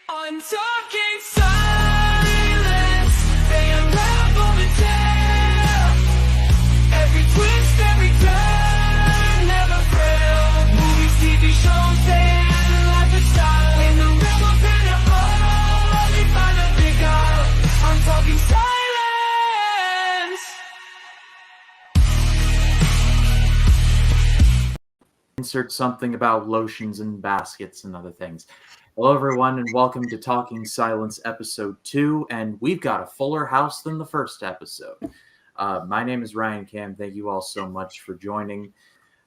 I'm talking silence, they unravel the tale. Every twist, every turn, never fail. Movies, TV shows, and life is style. In the realm of animal, they find a big out. I'm talking silence. Insert something about lotions and baskets and other things. Hello, everyone, and welcome to Talking Silence Episode 2, and we've got a fuller house than the first episode. My name is Ryan Cam. Thank you all so much for joining.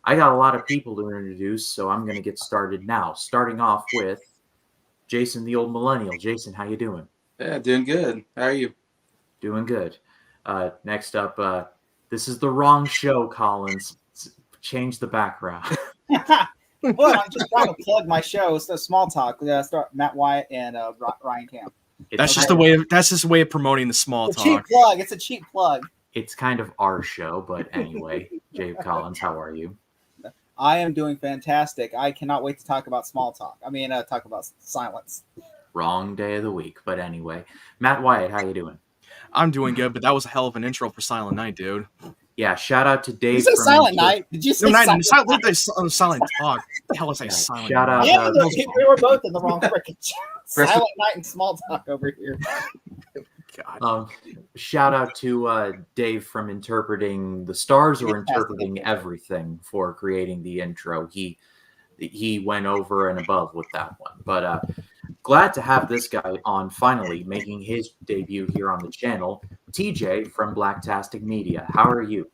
I got a lot of people to introduce, so I'm going to get started now, starting off with Jason, the old millennial. Jason, how you doing? Yeah, doing good. How are you? Doing good. Next up, this is the wrong show, Collins. Change the background. Well, I'm just trying to plug my show. So Small Talk. Start Matt Wyatt and Ryan Camp. That's just the way. That's just a way of promoting the small It's a talk. cheap plug. It's a cheap plug. It's kind of our show, but anyway, Jay Collins, how are you? I am doing fantastic. I cannot wait to talk about Small Talk. Talk about silence. Wrong day of the week, but anyway, Matt Wyatt, how you doing? I'm doing good, but that was a hell of an intro for Silent Night, dude. Yeah, shout out to Dave. You said Silent Night? Did you say No, Silent silent talk. The hell is a silent? Shout out. Yeah, we were both in the wrong freaking Silent Night and Small Talk over here. God. Shout out to Dave from interpreting the stars or interpreting everything for creating the intro. He went over and above with that one. But glad to have this guy on finally making his debut here on the channel. TJ from Blacktastic Media. How are you?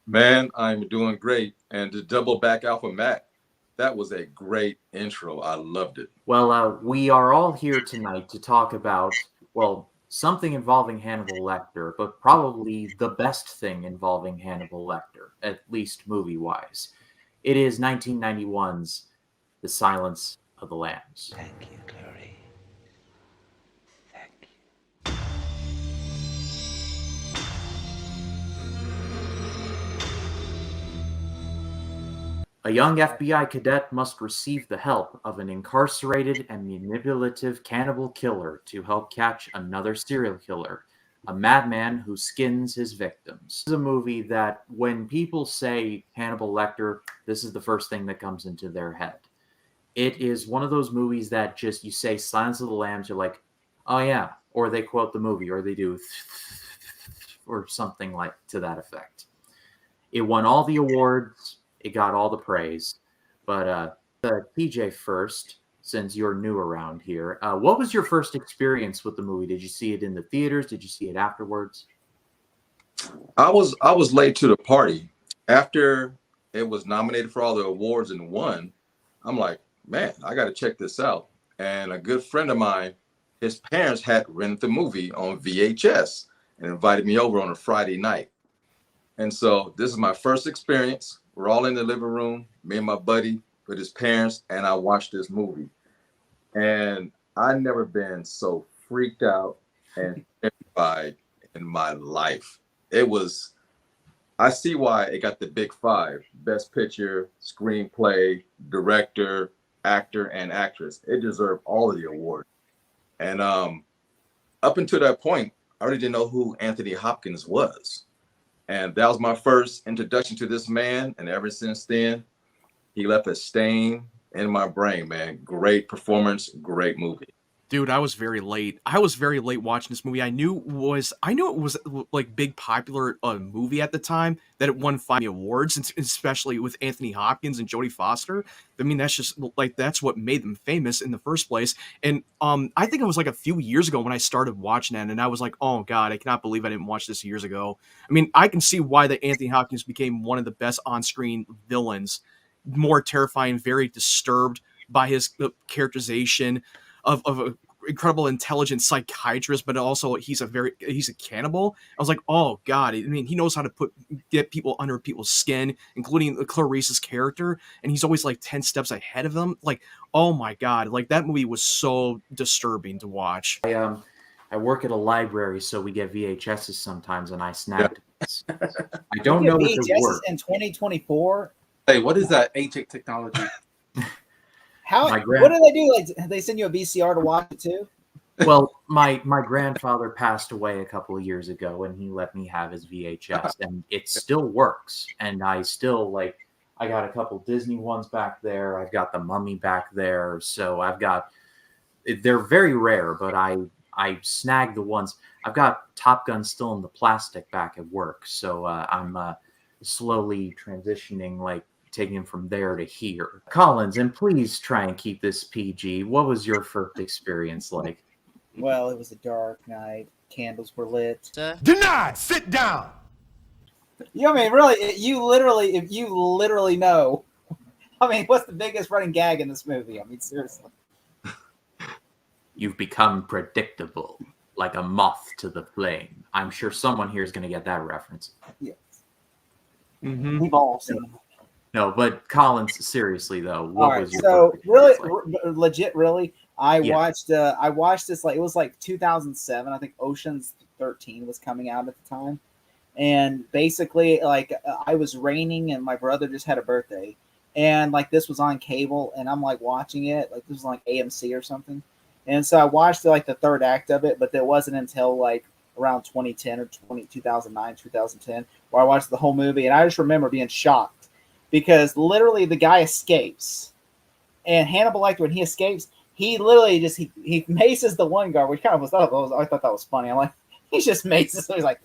Man, I'm doing great. And to double back out for Matt, that was a great intro. I loved it. Well, we are all here tonight to talk about, well, something involving Hannibal Lecter, but probably the best thing involving Hannibal Lecter, at least movie-wise. It is 1991's The Silence of the Lambs. Thank you, Clary. Thank you. A young FBI cadet must receive the help of an incarcerated and manipulative cannibal killer to help catch another serial killer, a madman who skins his victims. This is a movie that when people say Hannibal Lecter, this is the first thing that comes into their head. It is one of those movies that just, you say Silence of the Lambs, you're like, oh yeah, or they quote the movie, or they do or something like to that effect. It won all the awards. It got all the praise. But TJ first, since you're new around here, what was your first experience with the movie? Did you see it in the theaters? Did you see it afterwards? I was late to the party. After it was nominated for all the awards and won, I'm like, man, I got to check this out. And a good friend of mine, his parents had rented the movie on VHS and invited me over on a Friday night. And so this is my first experience. We're all in the living room, me and my buddy with his parents, and I watched this movie. And I've never been so freaked out and terrified in my life. I see why it got the big five: Best Picture, Screenplay, Director, Actor, and Actress. It deserved all of the awards. And up until that point, I already didn't know who Anthony Hopkins was. And that was my first introduction to this man. And ever since then, he left a stain in my brain, man. Great performance, great movie. Dude, I was very late. I was very late watching this movie. I knew it was like big popular movie at the time, that it won 5 awards, and especially with Anthony Hopkins and Jodie Foster. I mean, that's what made them famous in the first place. And I think it was like a few years ago when I started watching that, and I was like, oh god, I cannot believe I didn't watch this years ago. I mean, I can see why that Anthony Hopkins became one of the best on-screen villains. More terrifying, very disturbed by his characterization of an incredible intelligent psychiatrist, but also he's a cannibal. I was like, oh god, I mean, he knows how to get people under people's skin, including Clarice's character, and he's always like 10 steps ahead of them. Like, oh my god, like that movie was so disturbing to watch. I work at a library, so we get VHSs sometimes, and I snagged this. I don't know if it works. in 2024. Hey, what is that ancient technology? How? My What do they do? Like, they send you a VCR to watch it too? Well, my grandfather passed away a couple of years ago, and he let me have his VHS, and it still works. And I still like. I got a couple Disney ones back there. I've got the Mummy back there. So I've got. They're very rare, but I snagged the ones. I've got Top Gun still in the plastic back at work, so I'm slowly transitioning, like taking him from there to here. Collins, and please try and keep this PG. What was your first experience like? Well, it was a dark night. Candles were lit. Denied. Sit down. You know, I mean, really, if you literally know, I mean, what's the biggest running gag in this movie? I mean, seriously. You've become predictable, like a moth to the flame. I'm sure someone here is going to get that reference. Yes. Mm-hmm. We've all seen it. No, but Collins, seriously though, All what right, was your so first really, experience like? legit, really, I Yeah. watched this, like, it was like 2007. I think Ocean's 13 was coming out at the time, and basically, like, I was raining, and my brother just had a birthday, and like this was on cable, and I'm like watching it, like this was like AMC or something, and so I watched like the third act of it, but it wasn't until like around 2010 or 2009, 2010, where I watched the whole movie, and I just remember being shocked because literally the guy escapes, and Hannibal Lecter, when he escapes, he literally just he maces the one guard, which kind of I thought that was funny. I'm like, he just maces, so he's like,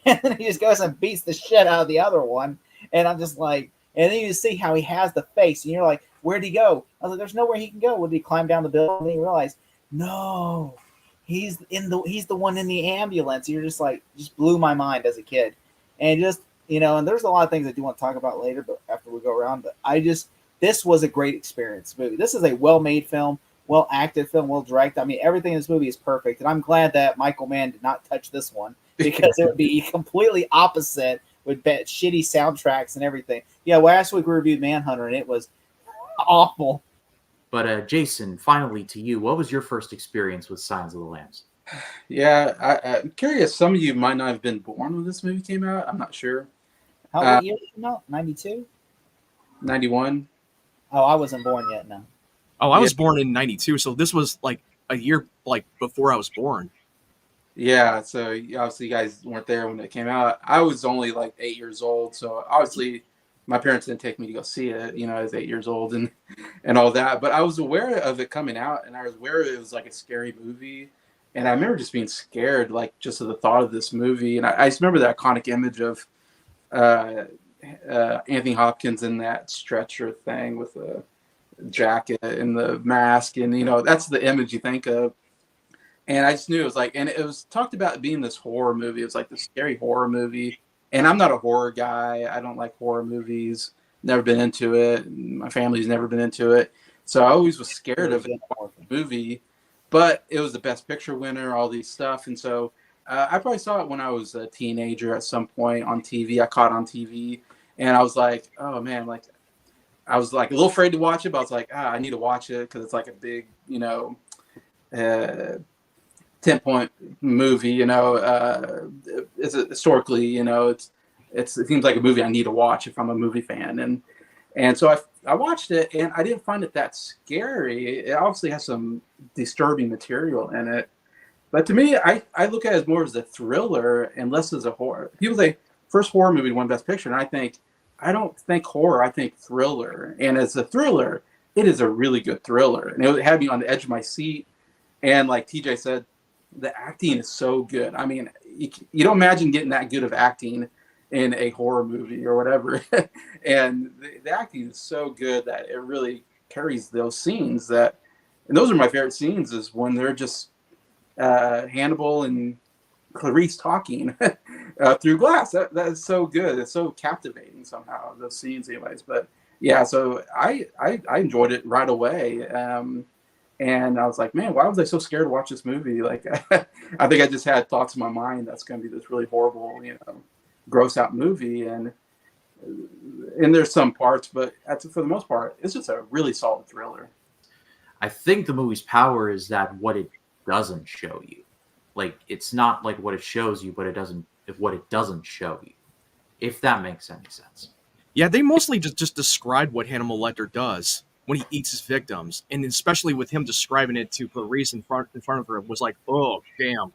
and then he just goes and beats the shit out of the other one, and I'm just like, and then you see how he has the face, and you're like, where'd he go? I was like, there's nowhere he can go. Would he climb down the building? And you realize, no, he's the one in the ambulance. You're just like, just blew my mind as a kid, and just, you know, and there's a lot of things I do want to talk about later, but after we go around, but this was a great experience movie. This is a well-made film, well-acted film, well-directed. I mean, everything in this movie is perfect, and I'm glad that Michael Mann did not touch this one because it would be completely opposite with shitty soundtracks and everything. Yeah, last week we reviewed Manhunter, and it was awful. But Jason, finally to you, what was your first experience with Signs of the Lambs? Yeah, I'm curious. Some of you might not have been born when this movie came out. I'm not sure. What year did it come out? 92? 91. Oh, I wasn't born yet, no. Oh, I was born in '92, so this was like a year like before I was born. Yeah, so obviously you guys weren't there when it came out. I was only like 8 years old, so obviously my parents didn't take me to go see it. You know, I was 8 years old and all that. But I was aware of it coming out, and I was aware it was like a scary movie. And I remember just being scared, like just of the thought of this movie. And I just remember the iconic image of Anthony Hopkins in that stretcher thing with the jacket and the mask, and you know, that's the image you think of. And I just knew it was like, and it was talked about being this horror movie. It was like this scary horror movie, and I'm not a horror guy. I don't like horror movies. Never been into it. My family's never been into it, so I always was scared of it. Movie, but it was the Best Picture winner, all these stuff, and so I probably saw it when I was a teenager at some point on TV. I caught it on TV, and I was like, oh man, like I was like a little afraid to watch it, but I was like, I need to watch it because it's like a big, you know, 10-point movie. You know, it's historically, you know, it seems like a movie I need to watch if I'm a movie fan, and so I watched it, and I didn't find it that scary. It obviously has some disturbing material in it, but to me, I look at it as more as a thriller and less as a horror. People say first horror movie won Best Picture, and I don't think horror, I think thriller. And as a thriller, it is a really good thriller, and it had me on the edge of my seat. And like TJ said, the acting is so good. I mean, you don't imagine getting that good of acting in a horror movie or whatever. And the acting is so good that it really carries those scenes and those are my favorite scenes, is when they're just Hannibal and Clarice talking through glass. That is so good. It's so captivating somehow, those scenes anyways. But yeah, so I enjoyed it right away. And I was like, man, why was I so scared to watch this movie? Like, I think I just had thoughts in my mind that's going to be this really horrible, you know, gross out movie. And there's some parts, but for the most part, it's just a really solid thriller. I think the movie's power is that what it doesn't show you. Like, it's not like what it shows you, but what it doesn't show you. If that makes any sense. Yeah, they mostly just described what Hannibal Lecter does. when he eats his victims, and especially with him describing it to Clarice in front of her, was like, oh damn,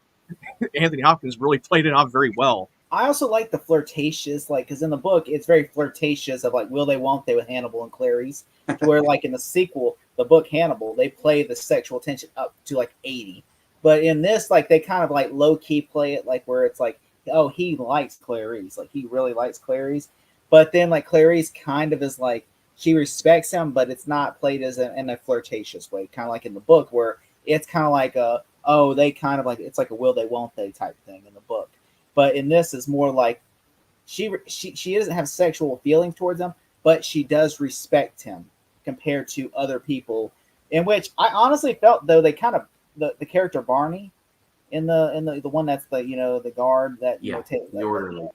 Anthony Hopkins really played it off very well. I also like the flirtatious, like, because in the book it's very flirtatious of like will they, won't they with Hannibal and Clarice, to where like in the sequel, the book Hannibal, they play the sexual tension up to like 80, but in this, like they kind of like low key play it like where it's like, oh, he likes Clarice, like he really likes Clarice, but then like Clarice kind of is like she respects him, but it's not played as in a flirtatious way, kind of like in the book where it's kind of like a, oh, they kind of like, it's like a will they, won't they type thing in the book. But in this is more like she doesn't have sexual feelings towards him, but she does respect him compared to other people. In which I honestly felt though they kind of the character Barney in the one that's the the guard that the orderly.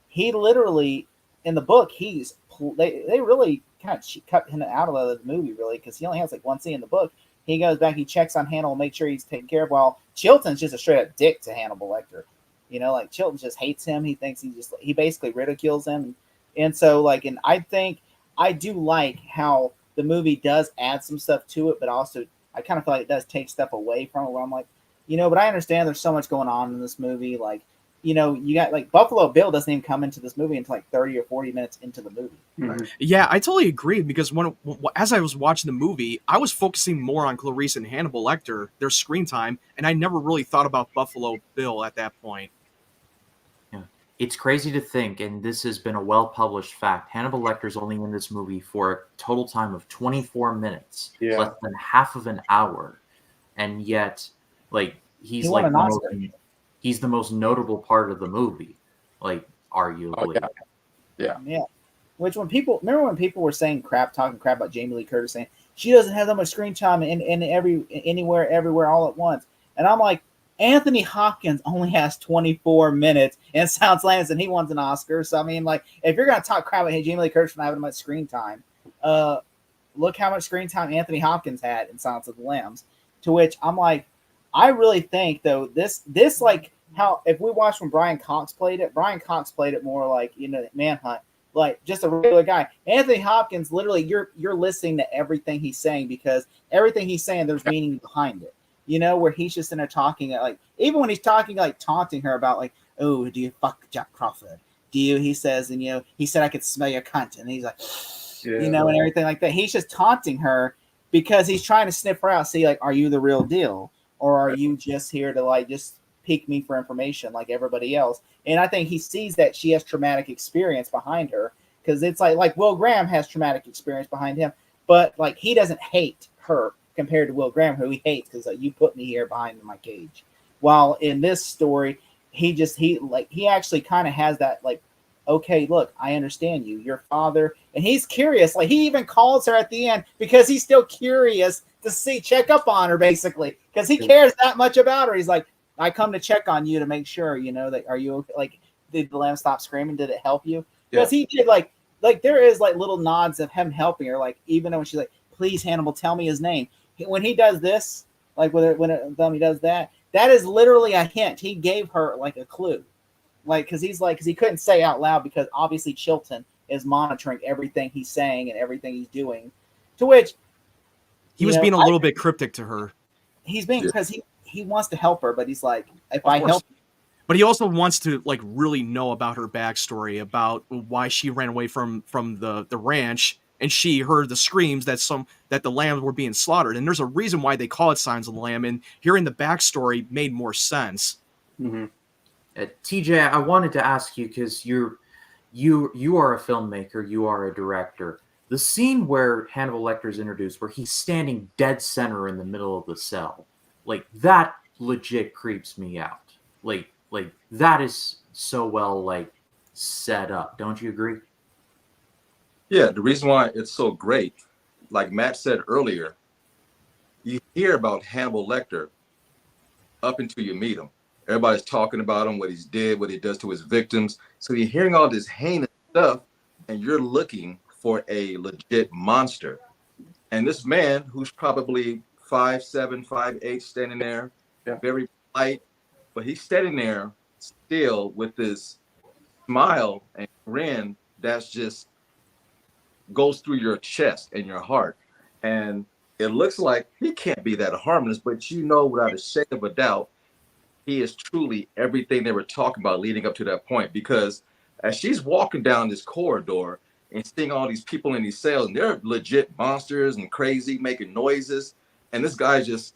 He literally in the book they really kind of cut him out of the movie really because he only has like one scene in the book. He goes back, he checks on Hannibal, make sure he's taken care of. While Chilton's just a straight up dick to Hannibal Lecter. Like Chilton just hates him. He thinks he basically ridicules him. And so like, and I think I do like how the movie does add some stuff to it, but also I kind of feel like it does take stuff away from it where I'm like, but I understand there's so much going on in this movie. Like, you got like Buffalo Bill doesn't even come into this movie until like 30 or 40 minutes into the movie. Mhm. Yeah, I totally agree because as I was watching the movie, I was focusing more on Clarice and Hannibal Lecter, their screen time, and I never really thought about Buffalo Bill at that point. It's crazy to think, and this has been a well-published fact, Hannibal Lecter's only in this movie for a total time of 24 minutes, less than half of an hour, and yet, like, he's like he's the most notable part of the movie, like, arguably. Oh, yeah. Which when people were saying talking crap about Jamie Lee Curtis, saying she doesn't have that much screen time anywhere, everywhere, all at once, and I'm like, Anthony Hopkins only has 24 minutes in Silence of the Lambs, and he wants an Oscar. So I mean, like, if you're gonna talk crap about Jamie Lee Curtis for not having much screen time, look how much screen time Anthony Hopkins had in Silence of the Lambs. To which I'm like, I really think though this like how if we watched when Brian Cox played it more like Manhunt, like just a regular guy. Anthony Hopkins, literally, you're listening to everything he's saying because everything he's saying there's meaning behind it. Where he's just in there talking, like, even when he's talking, like, taunting her about, like, oh, do you fuck Jack Crawford? Do you, he says, and, he said, I could smell your cunt. And he's like, and everything like that. He's just taunting her because he's trying to sniff her out, see, like, are you the real deal? Or are you just here to, like, just pick me for information like everybody else? And I think he sees that she has traumatic experience behind her because it's like Will Graham has traumatic experience behind him, but, like, he doesn't hate her compared to Will Graham, who he hates because you put me here behind my cage. While in this story, he actually kind of has that like, okay, look, I understand you, your father, and he's curious. Like he even calls her at the end because he's still curious to check up on her basically because he cares that much about her. He's like, I come to check on you to make sure that are you okay? Like did the lamb stop screaming? Did it help you? Because he did like there is like little nods of him helping her. Like even though she's like, please Hannibal, tell me his name. When he does this, like when he does that is literally a hint. He gave her like a clue, like because he couldn't say out loud because obviously Chilton is monitoring everything he's saying and everything he's doing. To which he was being a little bit cryptic to her. He's being because he wants to help her, but he's like, if I help. But he also wants to like really know about her backstory, about why she ran away from the ranch. And she heard the screams that the lambs were being slaughtered, and there's a reason why they call it Signs of the Lamb. And hearing the backstory made more sense. Mm-hmm. TJ, I wanted to ask you because you are a filmmaker, you are a director. The scene where Hannibal Lecter is introduced, where he's standing dead center in the middle of the cell, like that legit creeps me out. Like that is so well like set up. Don't you agree? Yeah, the reason why it's so great, like Matt said earlier, you hear about Hannibal Lecter up until you meet him. Everybody's talking about him, what he's did, what he does to his victims. So you're hearing all this heinous stuff, and you're looking for a legit monster. And this man, who's probably 5'7", 5'8", standing there, very polite, but he's standing there still with this smile and grin that's just goes through your chest and your heart. and it looks like he can't be that harmless, but you know, without a shade of a doubt, he is truly everything they were talking about leading up to that point. Because as she's walking down this corridor and seeing all these people in these cells, and they're legit monsters and crazy, making noises, and this guy's just,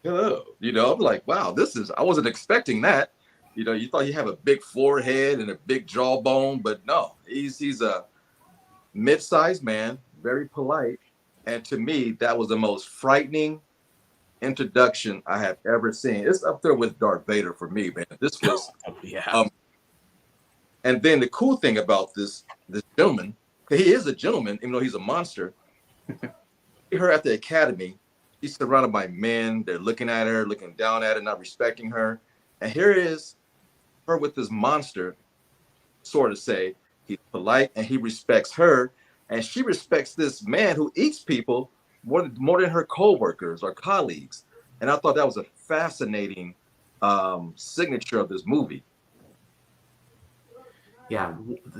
hello, you know, I'm like, wow, I wasn't expecting that. You know, you thought he'd have a big forehead and a big jawbone, but no, he's a mid-sized man, very polite. And to me, that was the most frightening introduction I have ever seen. It's up there with Darth Vader for me, man. This was Yeah. and then the cool thing about this gentleman, he is a gentleman, even though he's a monster. Her at the academy, she's surrounded by men. They're looking at her, looking down at her, not respecting her. And here is her with this monster, sort of say, he's polite and he respects her. And she respects this man who eats people more than her co-workers or colleagues. And I thought that was a fascinating signature of this movie. Yeah,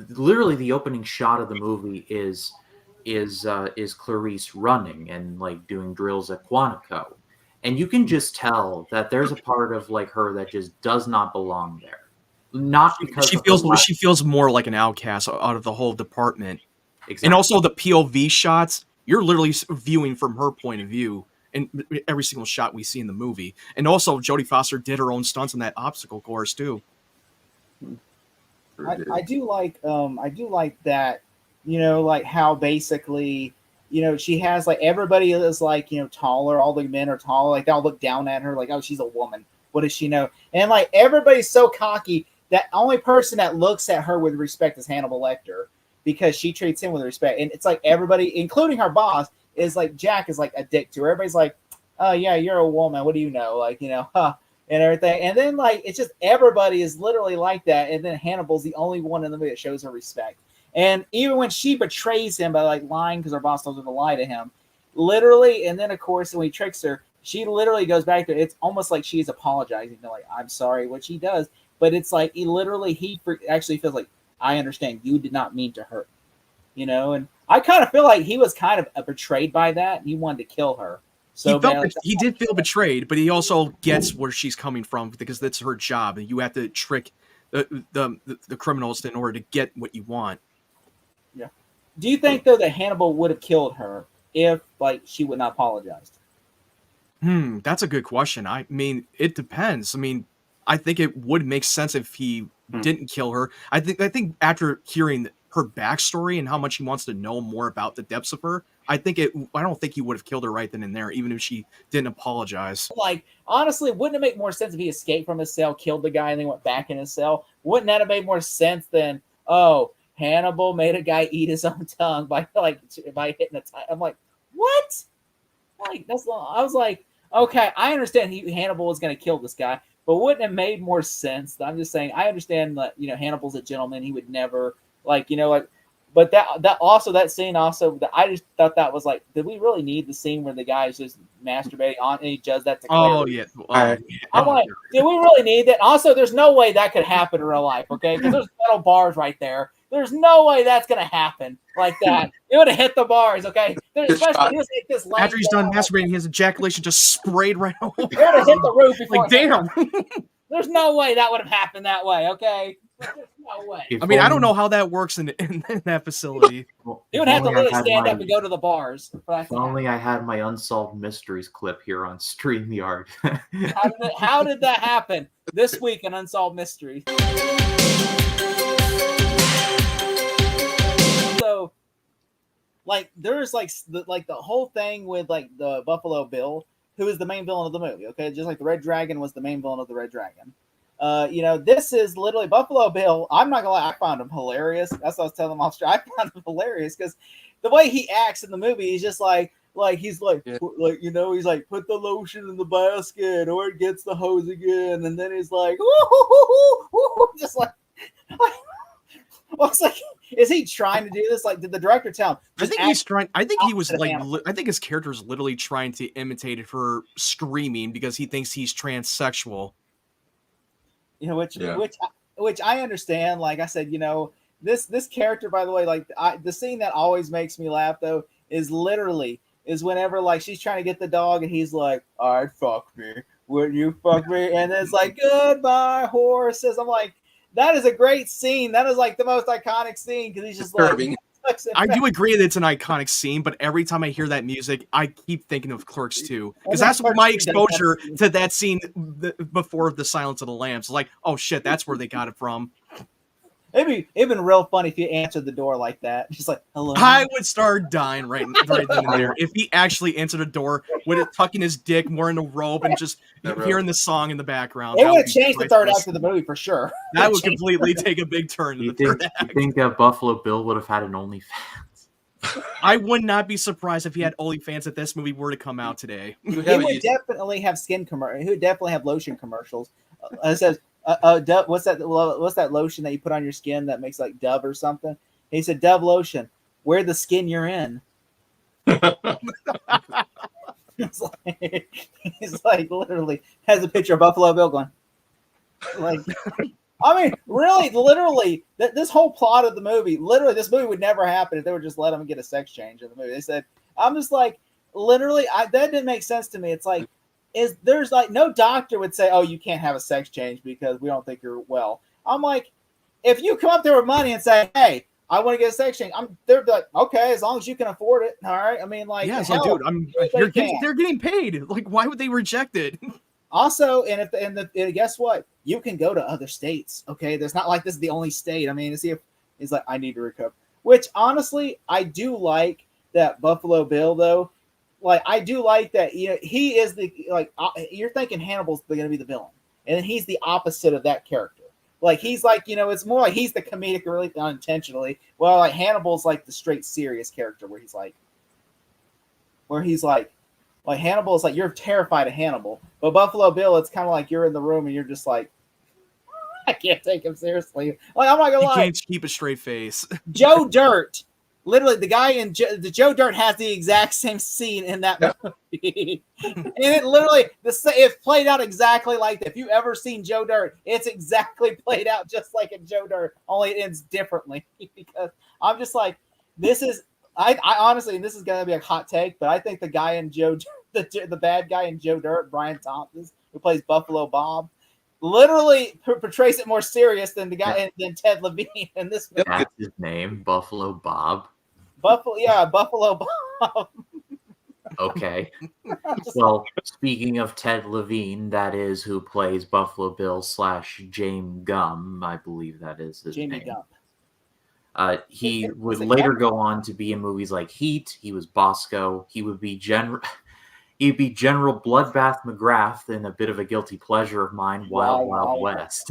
literally the opening shot of the movie is Clarice running and like doing drills at Quantico, and you can just tell that there's a part of like her that just does not belong there. Not because she feels more like an outcast out of the whole department. exactly. And also the POV shots, you're literally viewing from her point of view in every single shot we see in the movie. And also Jodie Foster did her own stunts on that obstacle course too. I do like that, you know, like how basically, you know, she has like everybody is like, you know, taller, all the men are taller, like they'll look down at her like, oh, she's a woman. What does she know? And like everybody's so cocky that only person that looks at her with respect is Hannibal Lecter, because she treats him with respect. And it's like everybody, including her boss, is like Jack is like a dick to her. Everybody's like, oh yeah, you're a woman. What do you know? Like, you know, huh. And everything. And then like it's just everybody is literally like that. And then Hannibal's the only one in the movie that shows her respect. And even when she betrays him by like lying because her boss tells her to lie to him, literally, and then of course when he tricks her, she literally goes back to it. It's almost like she's apologizing to like, I'm sorry, what she does. But it's like he actually feels like, I understand you did not mean to hurt. You know, and I kind of feel like he was kind of betrayed by that. He wanted to kill her. So he did feel betrayed, but he also gets where she's coming from because that's her job, and you have to trick the criminals in order to get what you want. Yeah. Do you think though that Hannibal would have killed her if like she would not apologize? That's a good question. I mean, it depends. I mean, I think it would make sense if he didn't kill her. I think after hearing her backstory and how much he wants to know more about the depths of her, I don't think he would have killed her right then and there, even if she didn't apologize. Like, honestly, wouldn't it make more sense if he escaped from his cell, killed the guy, and then went back in his cell? Wouldn't that have made more sense than, oh, Hannibal made a guy eat his own tongue by hitting a tie? I'm like, what? Like, I was like, okay, I understand Hannibal was going to kill this guy, but wouldn't it have made more sense? I'm just saying, I understand that, you know, Hannibal's a gentleman. He would never, like, you know, like, but that scene also, I just thought that was like, did we really need the scene where the guy is just masturbating on and he does that to Claire? Oh, yeah. I'm like, did we really need that? Also, there's no way that could happen in real life, okay? Because there's metal bars right there. There's no way that's going to happen like that. It would have hit the bars, okay? Especially this after he's done masturbating, his ejaculation just sprayed right over. It would have hit the roof before. Like, damn. There's no way that would have happened that way, okay? There's no way. I mean, I don't know how that works in that facility. You would have to literally stand up and go to the bars. If only I had my Unsolved Mysteries clip here on StreamYard. How did that happen this week in Unsolved Mysteries? So, like, there's like the whole thing with like the Buffalo Bill, who is the main villain of the movie. Okay, just like the Red Dragon was the main villain of the Red Dragon. You know, this is literally Buffalo Bill. I'm not gonna lie, I found him hilarious. That's what I was telling him off street. I found him hilarious because the way he acts in the movie, he's just like he's like, like, you know, he's like, put the lotion in the basket or it gets the hose again, and then he's like, just like, well, it's like, is he trying to do this? Like, did the director tell him? I think he's trying. I think he was like. I think his character is literally trying to imitate her screaming because he thinks he's transsexual. You know, which I understand. Like I said, you know, this character, by the way, like the scene that always makes me laugh though is literally is whenever like she's trying to get the dog and he's like, "All right, fuck me. Would you fuck me?" And then it's like, "Goodbye, horses." I'm like, that is a great scene. That is like the most iconic scene because he's just Disturbing. like. I do agree that it's an iconic scene, but every time I hear that music, I keep thinking of Clerks 2. Because that's Clerks my 2 does that exposure scene. to that scene before The Silence of the Lambs. It's like, oh shit, that's where they got it from. It'd been real funny if you answered the door like that. Just like, hello. I would start dying right then and there if he actually answered the door with it tucking his dick more in a robe and just hearing the song in the background. It That would would have be changed the third priceless. act of the movie for sure. That would completely take a big turn in the third act. You think Buffalo Bill would have had an OnlyFans? I would not be surprised if he had OnlyFans if this movie were to come out today. You He have would a- definitely have skin commercial. He would definitely have lotion commercials. It says, what's that lotion that you put on your skin that makes like Dove or something? He said, Dove lotion. Wear the skin you're in. He's like literally has a picture of Buffalo Bill going like. I mean, really, literally, this whole plot of the movie, literally, this movie would never happen if they would just let him get a sex change in the movie. They said, I'm just like, literally, that didn't make sense to me. It's like, there's like no doctor would say, oh, you can't have a sex change because we don't think you're well. I'm like, if you come up there with money and say, hey, I want to get a sex change, they're like, okay, as long as you can afford it, all right. I mean, like, Yeah, it's hell, like, dude, they're getting paid. Like, why would they reject it? Also, and guess what? You can go to other states. Okay, there's not like this is the only state. I mean, to see if he's like, I need to recover. Which honestly, I do like that Buffalo Bill though. Like, I do like that. You know, he is the you're thinking Hannibal's going to be the villain, and he's the opposite of that character. Like he's like, you know, it's more like he's the comedic relief unintentionally. Well, like Hannibal's like the straight serious character where he's like Hannibal is like you're terrified of Hannibal, but Buffalo Bill, it's kind of like you're in the room and you're just like, I can't take him seriously. Like I'm not gonna You lie, can't keep a straight face. Joe Dirt, literally the guy in the Joe Dirt has the exact same scene in that movie, and it literally it played out exactly like that. If you ever seen Joe Dirt, it's exactly played out just like in Joe Dirt, only it ends differently. Because I'm just like, this is. I honestly, and this is gonna be a hot take, but I think the guy in the bad guy in Joe Dirt, Brian Thompson, who plays Buffalo Bob, literally portrays it more serious than the guy than Ted Levine in this movie. That's his name, Buffalo Bob. Buffalo Bob. Okay. Well, speaking of Ted Levine, that is who plays Buffalo Bill / James Gump. I believe that is his Jamie name. Gump. He would Was it later Gump? go on to be in movies like Heat. He was Bosco. He would be General Bloodbath McGrath in a bit of a guilty pleasure of mine, Wild Wild West.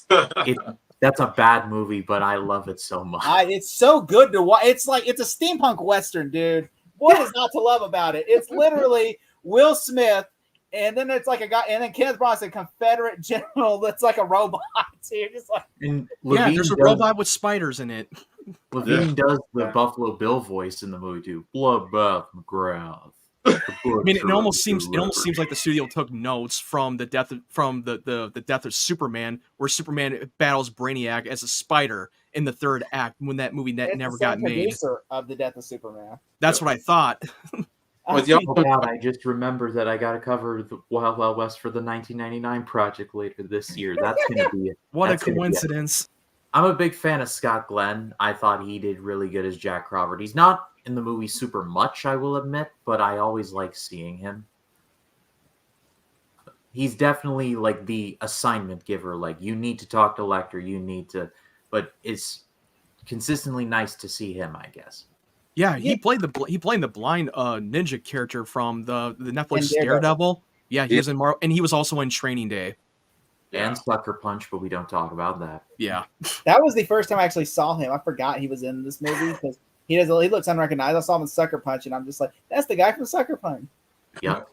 That's a bad movie, but I love it so much. It's so good to watch. It's like it's a steampunk western, dude. What is not to love about it? It's literally Will Smith, and then it's like a guy, and then Kenneth Branagh's a Confederate general that's like a robot. So you're just like, And Yeah, Levine there's a does- robot with spiders in it. Levine does the Buffalo Bill voice in the movie too. Bloodbath McGrath. I mean, it almost seems like the studio took notes from the death of Superman, where Superman battles Brainiac as a spider in the third act when that movie it's never the got same made. producer of the Death of Superman. That's what I thought. With the Oh God, I just remembered that I got to cover the Wild Wild West for the 1999 project later this year. That's going to be it. What a That's gonna be it. coincidence. I'm a big fan of Scott Glenn. I thought he did really good as Jack Crawford. He's not in the movie super much, I will admit, but I always like seeing him. He's definitely like the assignment giver. Like, you need to talk to Lecter, but it's consistently nice to see him, I guess. Yeah, he played the blind ninja character from the Netflix And Daredevil. Daredevil. Yeah, he was in Marvel, and he was also in Training Day. And Sucker Punch, but we don't talk about that. Yeah, That was the first time I actually saw him. I forgot he was in this movie because he looks unrecognized. I saw him in Sucker Punch, and I'm just like, that's the guy from Sucker Punch. Yep.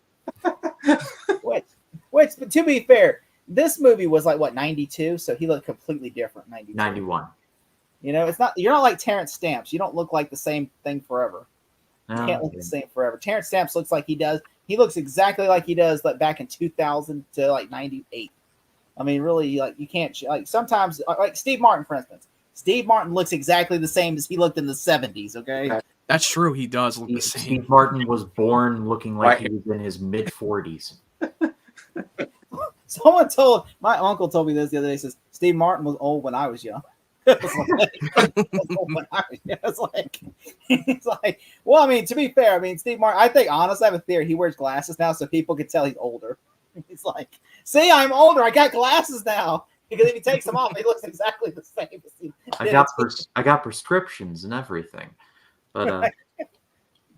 Which, but to be fair, this movie was like what 92, so he looked completely different. 92. 91. You know, you're not like Terrence Stamps. You don't look like the same thing forever. You No, can't look the same forever. Terrence Stamps looks like he does. He looks exactly like he does like back in 2000 to like 98. I mean, really, like you can't like sometimes like Steve Martin, for instance. Steve Martin looks exactly the same as he looked in the 70s. Okay, That's true. He does look the Steve same. Martin was born looking like Right. he was in his mid-40s. Someone told my uncle told me this the other day. He says Steve Martin was old when I was young. It's like, well, I mean, to be fair, I mean, Steve Martin. I think honestly, I have a theory. He wears glasses now, so people can tell he's older. He's like, see, I'm older. I got glasses now. Because if he takes them off, he looks exactly the same. As he I got prescriptions and everything. But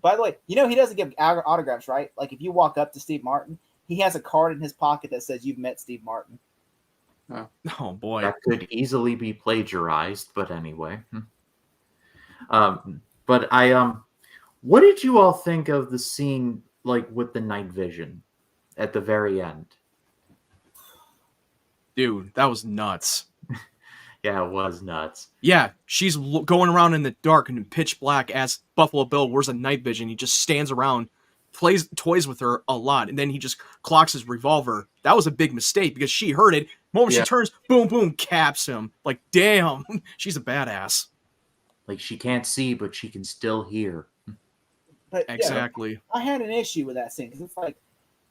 by the way, you know he doesn't give autographs, right? Like if you walk up to Steve Martin, he has a card in his pocket that says you've met Steve Martin. Oh boy. that could easily be plagiarized. But anyway, but what did you all think of the scene like with the night vision at the very end? Dude, that was nuts. Yeah, it was nuts. Yeah, she's going around in the dark and pitch black as Buffalo Bill wears a night vision. He just stands around, plays toys with her a lot, and then he just clocks his revolver. That was a big mistake because she heard it. Moment she turns, boom, boom, caps him. Like, damn, she's a badass. Like she can't see, but she can still hear. But Exactly. yeah, I had an issue with that scene because it's like,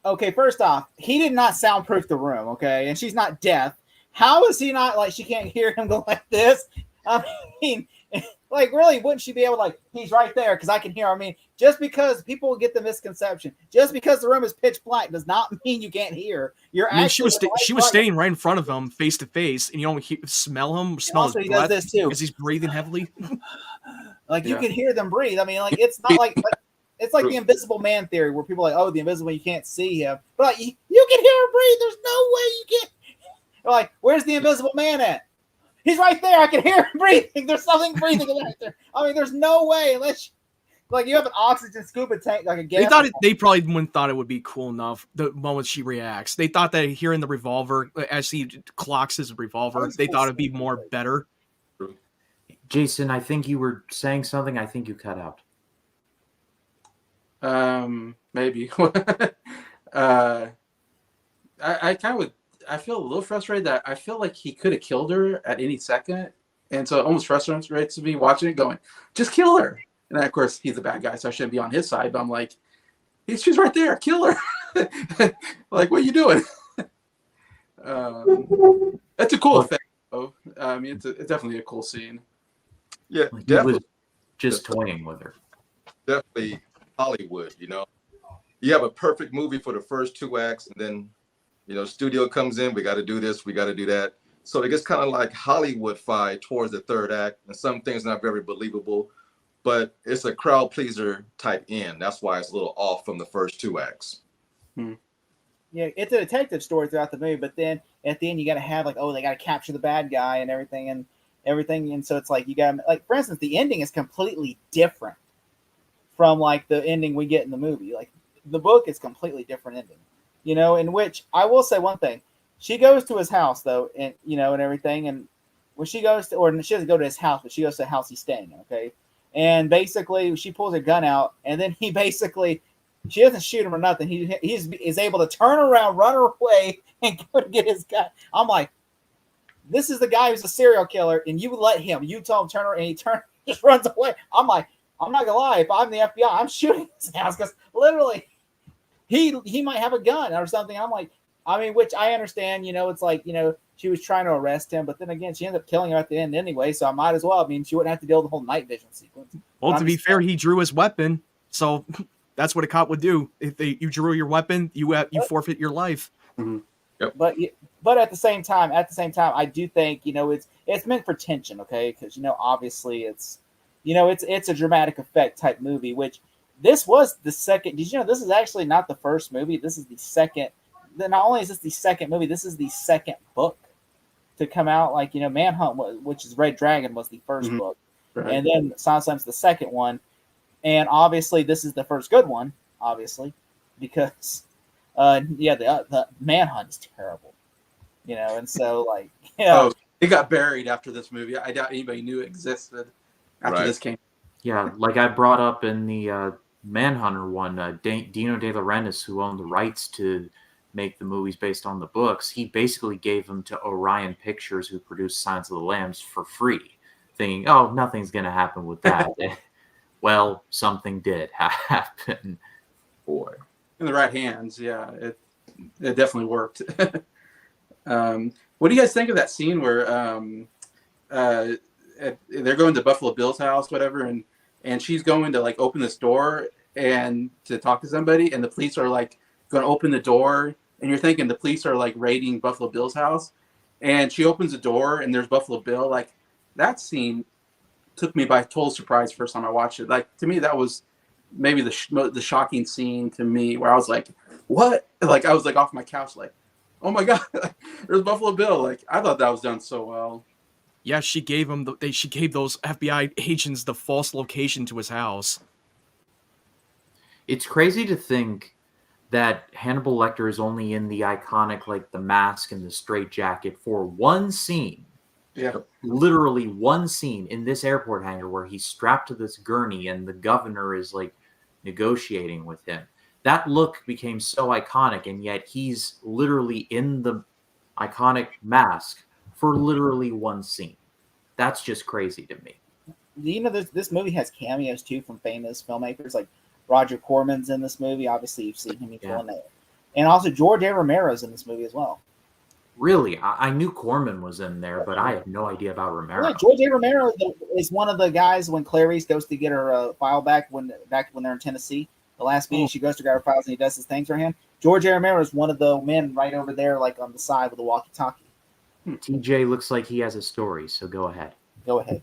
okay, first off, he did not soundproof the room, okay, and she's not deaf. How is he not like she can't hear him go like this? I mean, like really, wouldn't she be able to like he's right there because I can hear him? I mean, just because people get the misconception, just because the room is pitch black does not mean you can't hear. You're I mean, she was actually standing right in front of him, face to face, and you don't smell him, smell also, his he does breath this too. as he's breathing heavily. Like you Yeah. can hear them breathe. I mean, like it's not like it's like the Invisible Man theory where people are like, oh, the Invisible Man, you can't see him, but like, you can hear him breathe. There's no way you can't. They're like, where's the Invisible Man at? He's right there. I can hear him breathing. There's something breathing right there. I mean, there's no way unless like you have an oxygen scuba tank, like a gas. They probably wouldn't thought it would be cool enough the moment she reacts. They thought that hearing the revolver as he clocks his revolver, they thought it'd be more better. Jason, I think you were saying something. I think you cut out. Maybe. I kind of I feel a little frustrated that I feel like he could have killed her at any second, and so it almost frustrates me watching it, going, just kill her. And of course, he's the bad guy, so I shouldn't be on his side. But I'm like, she's right there, kill her. Like, what are you doing? That's a cool effect. Oh, I mean, it's definitely a cool scene. Yeah, Like, he definitely. was just toying with her. Definitely Hollywood, you know. You have a perfect movie for the first two acts, and then, you know, studio comes in, we got to do this, we got to do that. So it gets kind of like Hollywood-fied towards the third act, and some things not very believable, but it's a crowd pleaser type end. That's why it's a little off from the first two acts. Yeah, it's a detective story throughout the movie, but then at the end you got to have like, oh, they got to capture the bad guy and everything, and so it's like you got like, for instance, the ending is completely different from like the ending we get in the movie. Like the book is completely different ending, you know. In which I will say one thing: she goes to his house though, and you know, and everything, and when she goes to, or she doesn't go to his house, but she goes to the house he's staying in, okay. And basically, she pulls her gun out, and then he basically. She doesn't shoot him or nothing. He is able to turn around, run away, and go to get his gun. I'm like, this is the guy who's a serial killer, and you let him. You tell him turn around, and he just runs away. I'm like, I'm not gonna lie. If I'm the FBI, I'm shooting his house because literally, he might have a gun or something. I'm like, I mean, which I understand. You know, it's like, you know, she was trying to arrest him, but then again, she ended up killing him at the end anyway. So I might as well. I mean, she wouldn't have to deal with the whole night vision sequence. Well, to be fair, he drew his weapon, so that's what a cop would do. If you drew your weapon, you forfeit your life. Mm-hmm. Yep. But at the same time, I do think, you know, it's meant for tension, okay? Because, you know, obviously it's, you know, it's a dramatic effect type movie. Which this was the second. Did you know this is actually not the first movie? This is the second. Not only is this the second movie, this is the second book to come out. Like, you know, Manhunt, which is Red Dragon, was the first book, Right. and then Silent Slam's the second one. And obviously, this is the first good one, obviously, because, the Manhunt is terrible, you know, and so, like, yeah. Oh, it got buried after this movie. I doubt anybody knew it existed after this came. Yeah, like I brought up in the Manhunter one, Dino De Laurentiis, who owned the rights to make the movies based on the books, he basically gave them to Orion Pictures, who produced Silence of the Lambs, for free, thinking, oh, nothing's going to happen with that. Well, something did happen. Boy. In the right hands, yeah, it definitely worked. What do you guys think of that scene where uh, they're going to Buffalo Bill's house, whatever, and she's going to like open this door and to talk to somebody, and the police are like going to open the door, and you're thinking the police are like raiding Buffalo Bill's house, and she opens the door and there's Buffalo Bill. Like that scene took me by total surprise first time I watched it. Like to me, that was maybe the shocking scene to me where I was like, "What?" Like I was like off my couch, like, "Oh my god, there's Buffalo Bill!" Like I thought that was done so well. Yeah, she gave she gave those FBI agents the false location to his house. It's crazy to think that Hannibal Lecter is only in the iconic, like the mask and the straitjacket for one scene. Yeah, Literally one scene in this airport hangar where he's strapped to this gurney and the governor is like negotiating with him. That look became so iconic, and yet he's literally in the iconic mask for literally one scene. That's just crazy to me. You know, this movie has cameos too from famous filmmakers, like Roger Corman's in this movie. Obviously, you've seen him. He's Yeah. in it. And also George A. Romero's in this movie as well. Really, I knew Corman was in there, but I had no idea about Romero. Yeah, George A. Romero is one of the guys when Clarice goes to get her file back when they're in Tennessee. The last meeting, she goes to grab her files and he does his things for him. George A. Romero is one of the men right over there, like on the side with the walkie-talkie. TJ looks like he has a story, so go ahead. Go ahead.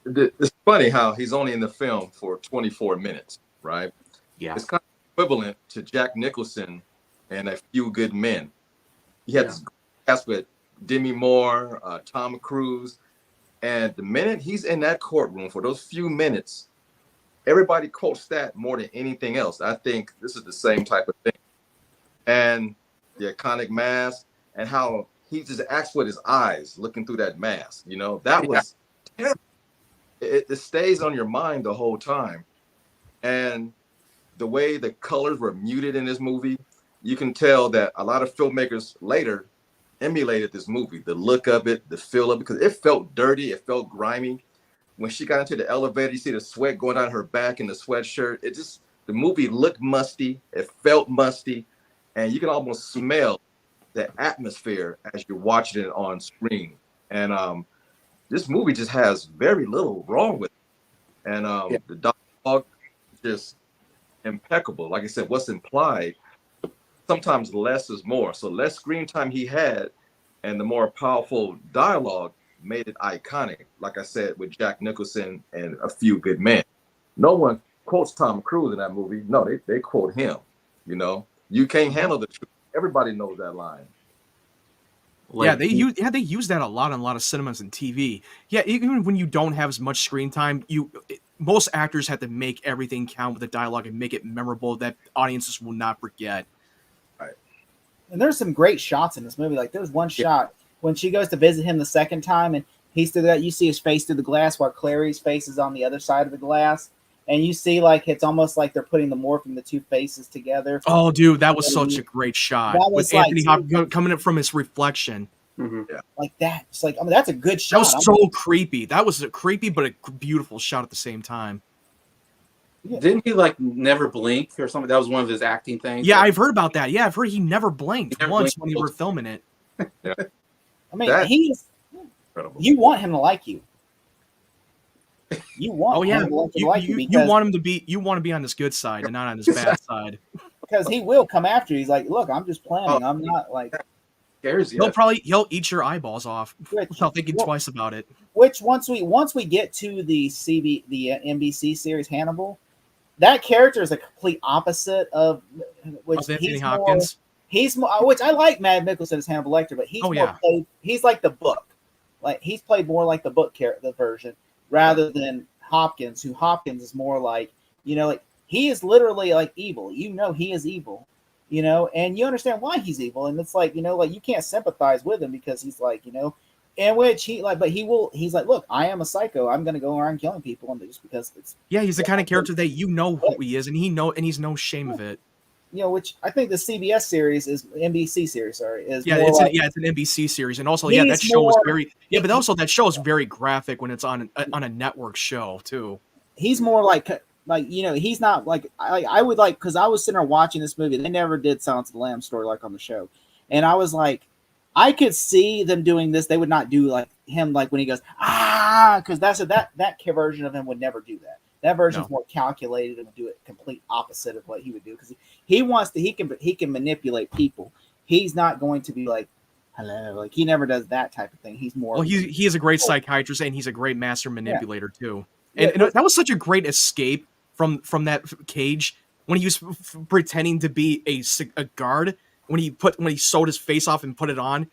It's funny how he's only in the film for 24 minutes, right? Yeah. It's kind of equivalent to Jack Nicholson and A Few Good Men. He had this cast with Demi Moore, Tom Cruise, and the minute he's in that courtroom for those few minutes, everybody quotes that more than anything else. I think this is the same type of thing. And the iconic mask and how he just acts with his eyes looking through that mask, you know, that was terrible. It stays on your mind the whole time. And the way the colors were muted in this movie, you can tell that a lot of filmmakers later emulated this movie, the look of it, the feel of it, because it felt dirty, it felt grimy. When she got into the elevator, you see the sweat going down her back in the sweatshirt. The movie looked musty, it felt musty, and you can almost smell the atmosphere as you're watching it on screen. And this movie just has very little wrong with it. And the dialogue just impeccable. Like I said, what's implied, sometimes less is more. So less screen time he had and the more powerful dialogue made it iconic. Like I said, with Jack Nicholson and A Few Good Men. No one quotes Tom Cruise in that movie. No, they quote him. You know, you can't handle the truth. Everybody knows that line. Like, they use that a lot on a lot of cinemas and TV. Yeah, even when you don't have as much screen time, most actors have to make everything count with the dialogue and make it memorable that audiences will not forget. Right. And there's some great shots in this movie. Like there's one shot when she goes to visit him the second time, and he's through that. You see his face through the glass, while Clary's face is on the other side of the glass. And you see, like, it's almost like they're putting the morphing the two faces together. Oh, dude, that was such a great shot. With Anthony Hopkins coming up from his reflection. Mm-hmm. Yeah. Like that. It's like, I mean, that's a good shot. That was so creepy. That was a creepy but a beautiful shot at the same time. Yeah. Didn't he, like, never blink or something? That was one of his acting things. Yeah, I've heard about that. Yeah, I've heard he never blinked once when they were filming it. Yeah. I mean, he's incredible. You want him to like you. You want him to like you, you want him to be on his good side and not on his bad side. Because he will come after you. He's like, look, I'm just planning. I'm not like scares you. He'll eat your eyeballs off without thinking twice about it. Which once we get to the NBC series Hannibal, that character is a complete opposite of which Anthony Hopkins. He's more, which I like Mad Mikkelsen as Hannibal Lecter, but he's he's like the book. Like he's played more like the book the version rather than Hopkins, who Hopkins is more like, you know, like he is literally like evil. You know, he is evil, you know, and you understand why he's evil. And it's like, you know, like you can't sympathize with him because he's like, you know, in which he's like, look, I am a psycho. I'm going to go around killing people. And just because it's, he's the kind of character that you know who he is and he's no shame of it. You know, which I think the CBS series is NBC series. Sorry, is it's an NBC series, and also that show was very but also that show is very graphic when it's on a network show too. he's more like you know, he's not like I would like, because I was sitting there watching this movie. They never did Silence of the Lambs story like on the show, and I was like, I could see them doing this. They would not do like him like when he goes because that version of him would never do that. That version's more calculated and would do it complete opposite of what he would do, because he wants to he can manipulate people. He's not going to be like hello, like he never does that type of thing. He's more Well, he is a great psychiatrist, and he's a great master manipulator too. Yeah, And that was such a great escape from that cage when he was pretending to be a guard, when he sewed his face off and put it on,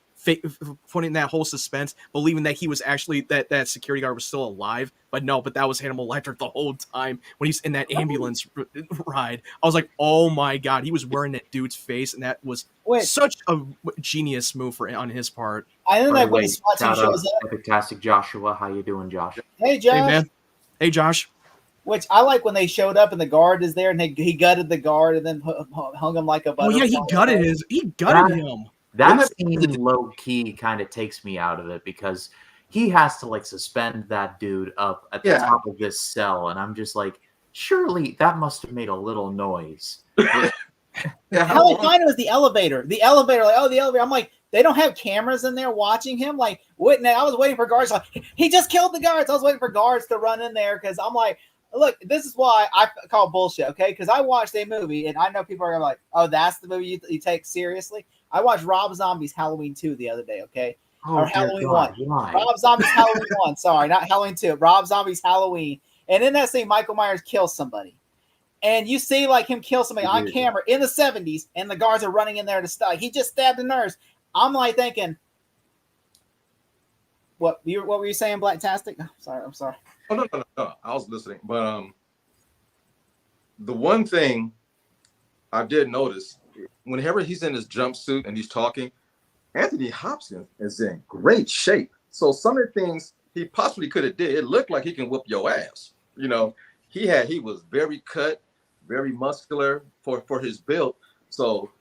putting that whole suspense, believing that he was actually that security guard was still alive, but that was Hannibal Lecter the whole time when he's in that ambulance ride. I was like, oh my god, he was wearing that dude's face, and that was such a genius move on his part. I think that when his SWAT team Shout out shows up. Fantastic Joshua, how you doing, Josh? Hey, Josh. Hey, man. Hey, Josh. Which I like when they showed up and the guard is there, and he gutted the guard and then hung him like a butterfly. Oh yeah, he gutted him. That scene low key kind of takes me out of it, because he has to like suspend that dude up at the top of this cell, and I'm just like, surely that must have made a little noise. How I find it was the elevator. The elevator, like, oh, the elevator. I'm like, they don't have cameras in there watching him. Like, wouldn't I was waiting for guards. Like, he just killed the guards. I was waiting for guards to run in there, because I'm like, look, this is why I call bullshit, okay? Because I watched a movie, and I know people are like, oh, that's the movie you take seriously. I watched Rob Zombie's Halloween 2 the other day, okay? Or Halloween 1. Why? Rob Zombie's Halloween 1. Sorry, not Halloween 2. Rob Zombie's Halloween. And in that scene, Michael Myers kills somebody. And you see like him kill somebody on camera in the 70s, and the guards are running in there to stop. He just stabbed a nurse. I'm like thinking, what were you saying, Blacktastic? I'm sorry. Oh, no. I was listening. But the one thing I did notice, whenever he's in his jumpsuit and he's talking, Anthony Hopkins is in great shape. So some of the things he possibly could have did, it looked like he can whoop your ass. You know, he was very cut, very muscular for his build. So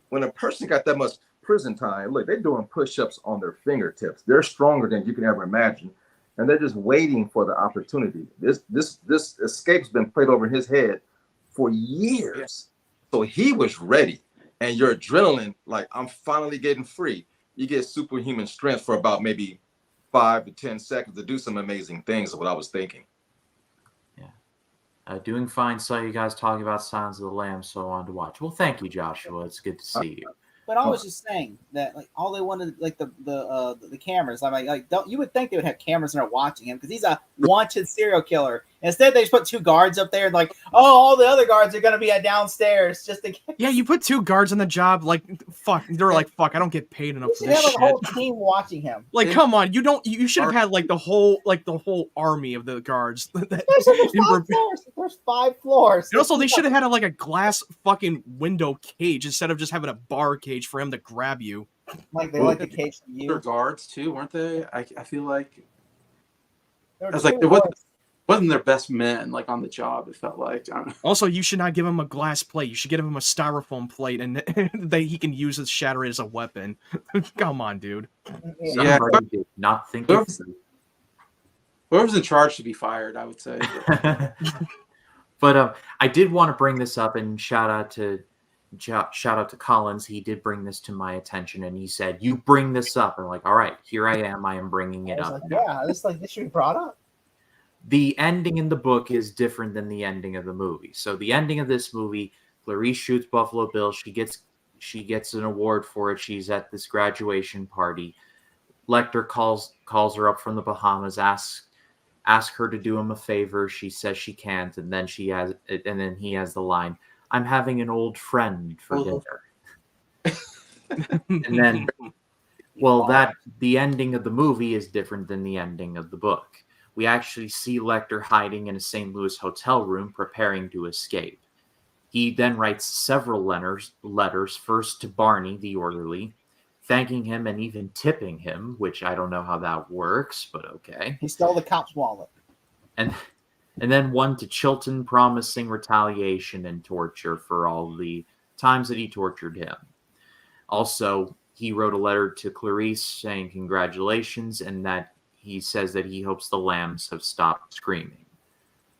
when a person got that much prison time, look, they're doing push-ups on their fingertips. They're stronger than you can ever imagine. And they're just waiting for the opportunity. This escape's been played over his head for years. So he was ready. And your adrenaline, like, I'm finally getting free. You get superhuman strength for about maybe 5 to 10 seconds to do some amazing things, is what I was thinking. Yeah. Doing fine. Saw you guys talking about Silence of the Lambs, so I wanted to watch. Well, thank you, Joshua. It's good to see you. But I was just saying that like all they wanted, like the cameras. I'm like don't you would think they would have cameras in there watching him, because he's a wanted serial killer. Instead, they just put 2 guards up there, and like, oh, all the other guards are gonna be downstairs just in case. Yeah, you put 2 guards on the job, like fuck. They're like, fuck, I don't get paid enough for They this have shit. a whole team watching him. Like, come on, you should have had like the whole army of the guards. There's 5 floors. And also, they should have had like a glass fucking window cage instead of just having a bar cage for him to grab you. Like they like the cage from you. They're guards too, weren't they? I feel like There I was like, it wasn't their best men like on the job. It felt like. I don't know. Also, you should not give him a glass plate. You should give him a styrofoam plate, and that he can use as shatter it as a weapon. Come on, dude. Yeah. Somebody did not think it through. Whoever's in charge should be fired, I would say. But I did want to bring this up, and shout out to Collins. He did bring this to my attention, and he said, "You bring this up." And I'm like, all right, here I am. I am bringing it up. Like, yeah, this should be brought up. The ending in the book is different than the ending of the movie. So the ending of this movie, Clarice shoots Buffalo Bill. She gets an award for it. She's at this graduation party. Lecter calls her up from the Bahamas, asks her to do him a favor. She says she can't, and then he has the line, "I'm having an old friend for dinner." And then, the ending of the movie is different than the ending of the book. We actually see Lecter hiding in a St. Louis hotel room, preparing to escape. He then writes several letters, first to Barney, the orderly, thanking him and even tipping him, which I don't know how that works, but okay. He stole the cop's wallet. And then one to Chilton, promising retaliation and torture for all the times that he tortured him. Also, he wrote a letter to Clarice saying congratulations, and that he says that he hopes the lambs have stopped screaming.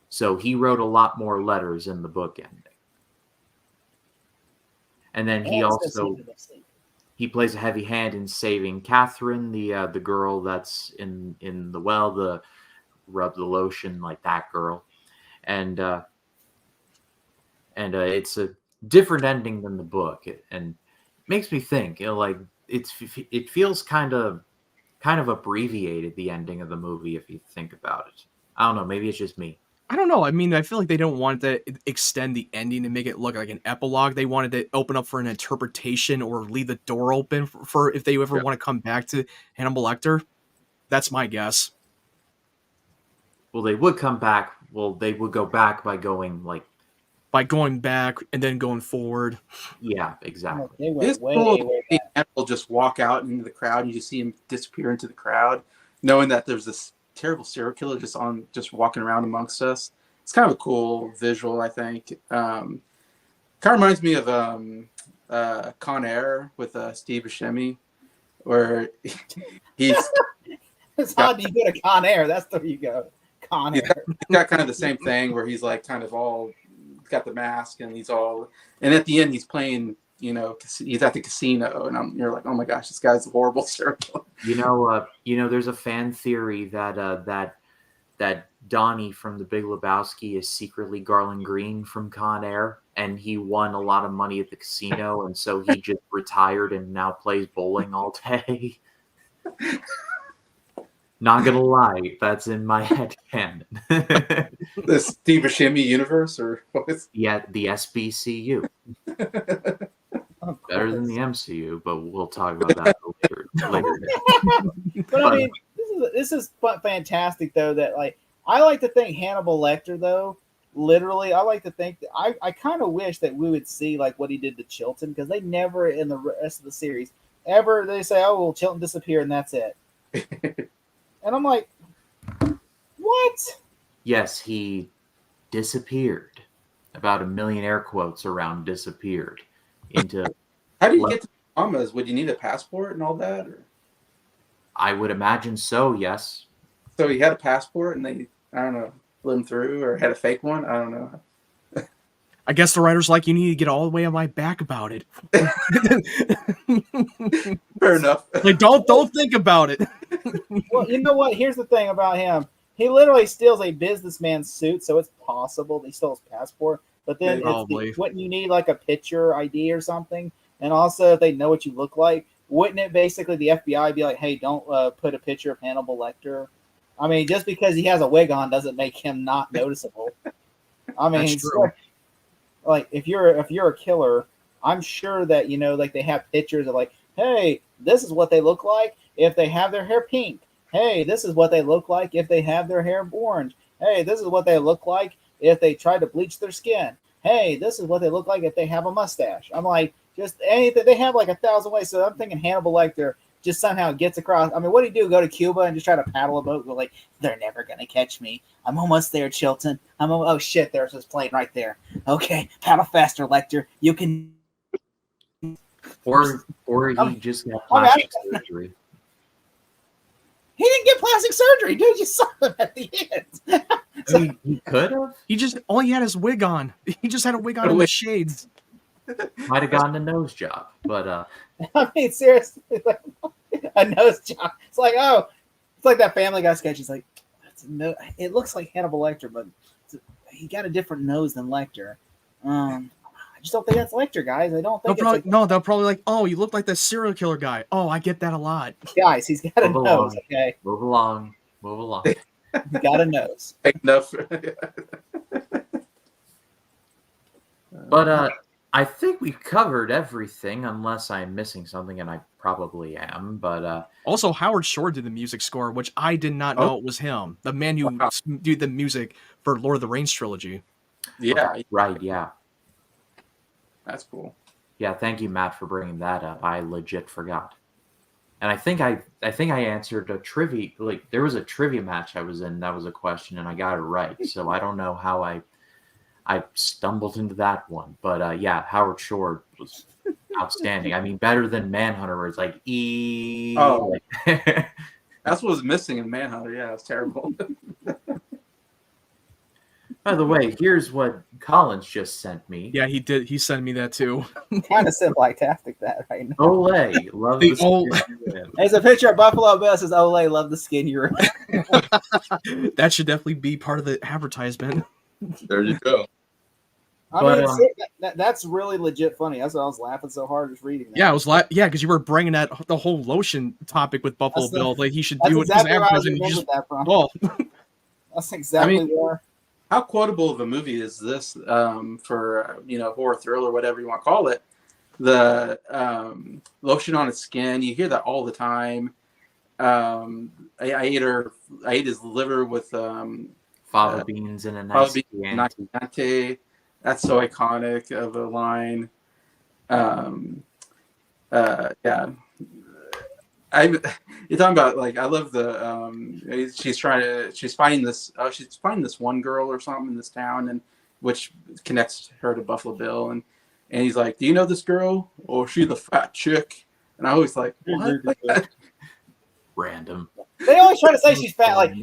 So he wrote a lot more letters in the book ending. And then he Yeah, it's 'cause also he was asleep. he plays a heavy hand in saving Catherine, the girl that's in the well, the rub the lotion, like that girl. And it's a different ending than the book, and makes me think, like it feels kind of abbreviated, the ending of the movie, if you think about it. I don't know, maybe it's just me. I don't know. I mean, I feel like they don't want to extend the ending and make it look like an epilogue. They wanted to open up for an interpretation or leave the door open for if they ever Yeah. want to come back to Hannibal Lecter. That's my guess. Well, they would come back. Well, they would go back by going like, By going back and then going forward. yeah, exactly. They It's went cool way, to way see back. Hannibal just walk out into the crowd and you just see him disappear into the crowd, knowing that there's this terrible serial killer just walking around amongst us. It's kind of a cool visual, I think. Kind of reminds me of Con Air with Steve Buscemi, where he's It's odd you go to Con Air. That's where you go. Con he's Air. got kind of the same thing where he's like kind of all got the mask and and at the end he's playing, he's at the casino and you're like, oh my gosh, this guy's a horrible serial killer. There's a fan theory that Donnie from The Big Lebowski is secretly Garland Green from Con Air, and he won a lot of money at the casino, and so he just retired and now plays bowling all day. Not gonna lie, that's in my head canon. The Steve Buscemi universe, or what is? Yeah, the SBCU. Of Better than course. the MCU, but we'll talk about that later. But I mean, this is fantastic though. That like I like to think Hannibal Lecter though. Literally, I like to think that I kind of wish that we would see like what he did to Chilton, because they never in the rest of the series ever they say, oh well, Chilton disappeared and that's it. And I'm like, what? Yes, he disappeared. About 1 million air quotes around disappeared into. How do you get to the Bahamas? Would you need a passport and all that? Or? I would imagine so. Yes. So he had a passport and they, I don't know, let him through, or had a fake one. I don't know. I guess the writer's like, you need to get all the way on my back about it. Fair enough. Like, don't think about it. Well, you know what? Here's the thing about him. He literally steals a businessman's suit, so it's possible that he stole his passport. But then Probably. wouldn't you need like a picture ID or something? And also, if they know what you look like, wouldn't it basically the FBI be like, hey, don't put a picture of Hannibal Lecter? I mean, just because he has a wig on doesn't make him not noticeable. I mean, That's true. like if you're a killer, I'm sure that like they have pictures of like, hey, this is what they look like if they have their hair pink. Hey, this is what they look like if they have their hair orange. Hey, this is what they look like if they try to bleach their skin. Hey, this is what they look like if they have a mustache. I'm like, just anything. They have like 1,000 ways. So I'm thinking Hannibal Lecter just somehow gets across. I mean, what do you do? Go to Cuba and just try to paddle a boat? Go like, they're never gonna catch me. I'm almost there, Chilton. Oh shit, there's this plane right there. Okay, paddle faster, Lecter. You can. Or he just got I mean, plastic surgery. He didn't get plastic surgery, dude. You saw him at the end. I mean, he could have. He just all he had his wig on. He just had a wig on in the shades. Might have gotten a nose job, but I mean, seriously, like, a nose job. It's like, oh, it's like that Family Guy sketch. He's like, it looks like Hannibal Lecter, but he got a different nose than Lecter. I just don't think that's Lecter, guys. I don't think They'll probably like, oh, you look like the serial killer guy. Oh, I get that a lot. guys, he's got a Move nose, along. okay? move along. He's got a nose. Fake enough. But I think we covered everything, unless I'm missing something, and I probably am. But Also, Howard Shore did the music score, which I did not know it was him. The man who did the music for Lord of the Rings trilogy. Yeah, right, yeah. that's cool. Yeah, thank you, Matt, for bringing that up. I legit forgot. And I think I answered a trivia. Like, there was a trivia match I was in that was a question, and I got it right. So I don't know how I stumbled into that one. But yeah, Howard Shore was outstanding. I mean, better than Manhunter, where it's like Oh. That's what was missing in Manhunter. Yeah, it's terrible. By the way, here's what Collins just sent me. Yeah, he did. He sent me that too. Kind of symbolic-tastic that right now. Olay, love The the skin you're in. There's a picture of Buffalo Bill that says, "Olay, love the skin you're in." That should definitely be part of the advertisement. There you go. I But, mean, that's really legit funny. That's why I was laughing so hard just reading that. Yeah, I was because you were bringing that the whole lotion topic with Buffalo Bill. Like he should That's do exactly it where I was as advertisement. remembered that from. Oh, That's exactly where. How quotable of a movie is this for horror thriller, whatever you want to call it? The lotion on its skin, you hear that all the time. I ate his liver with Fava beans in a nice probably Chianti. Chianti. That's so iconic of a line. Yeah. You're talking about like I love the she's finding this one girl or something in this town, and which connects her to Buffalo Bill, and he's like, do you know this girl? Oh, she's the fat chick. And I always like, what? Random. They always try to say she's fat. Like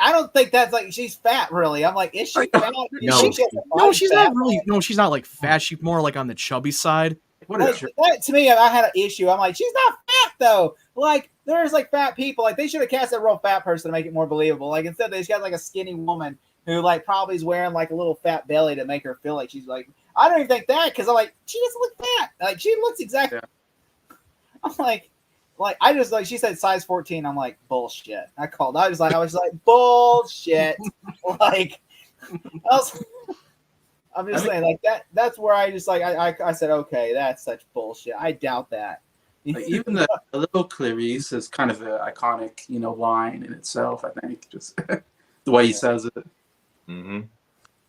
I don't think that's like she's fat. Really, I'm like, is she fat? No. no, she's not really. No, she's not like fat. She's more like on the chubby side. What Like, is your that, to me, I had an issue. I'm like, she's not fat though. Like, there's like fat people. Like, they should have cast a real fat person to make it more believable. Like, instead they just got like a skinny woman who like probably is wearing like a little fat belly to make her feel like she's like. I don't even think that because I'm like, she doesn't look fat. Like, she looks exactly. Yeah. I'm like I just like she said size 14. I'm like bullshit. I was like bullshit. Like, I'm just saying, like that's where I just like I said, okay, that's such bullshit. I doubt that. even the little Clarice is kind of an iconic, line in itself. I think just the way he says it. Mm-hmm.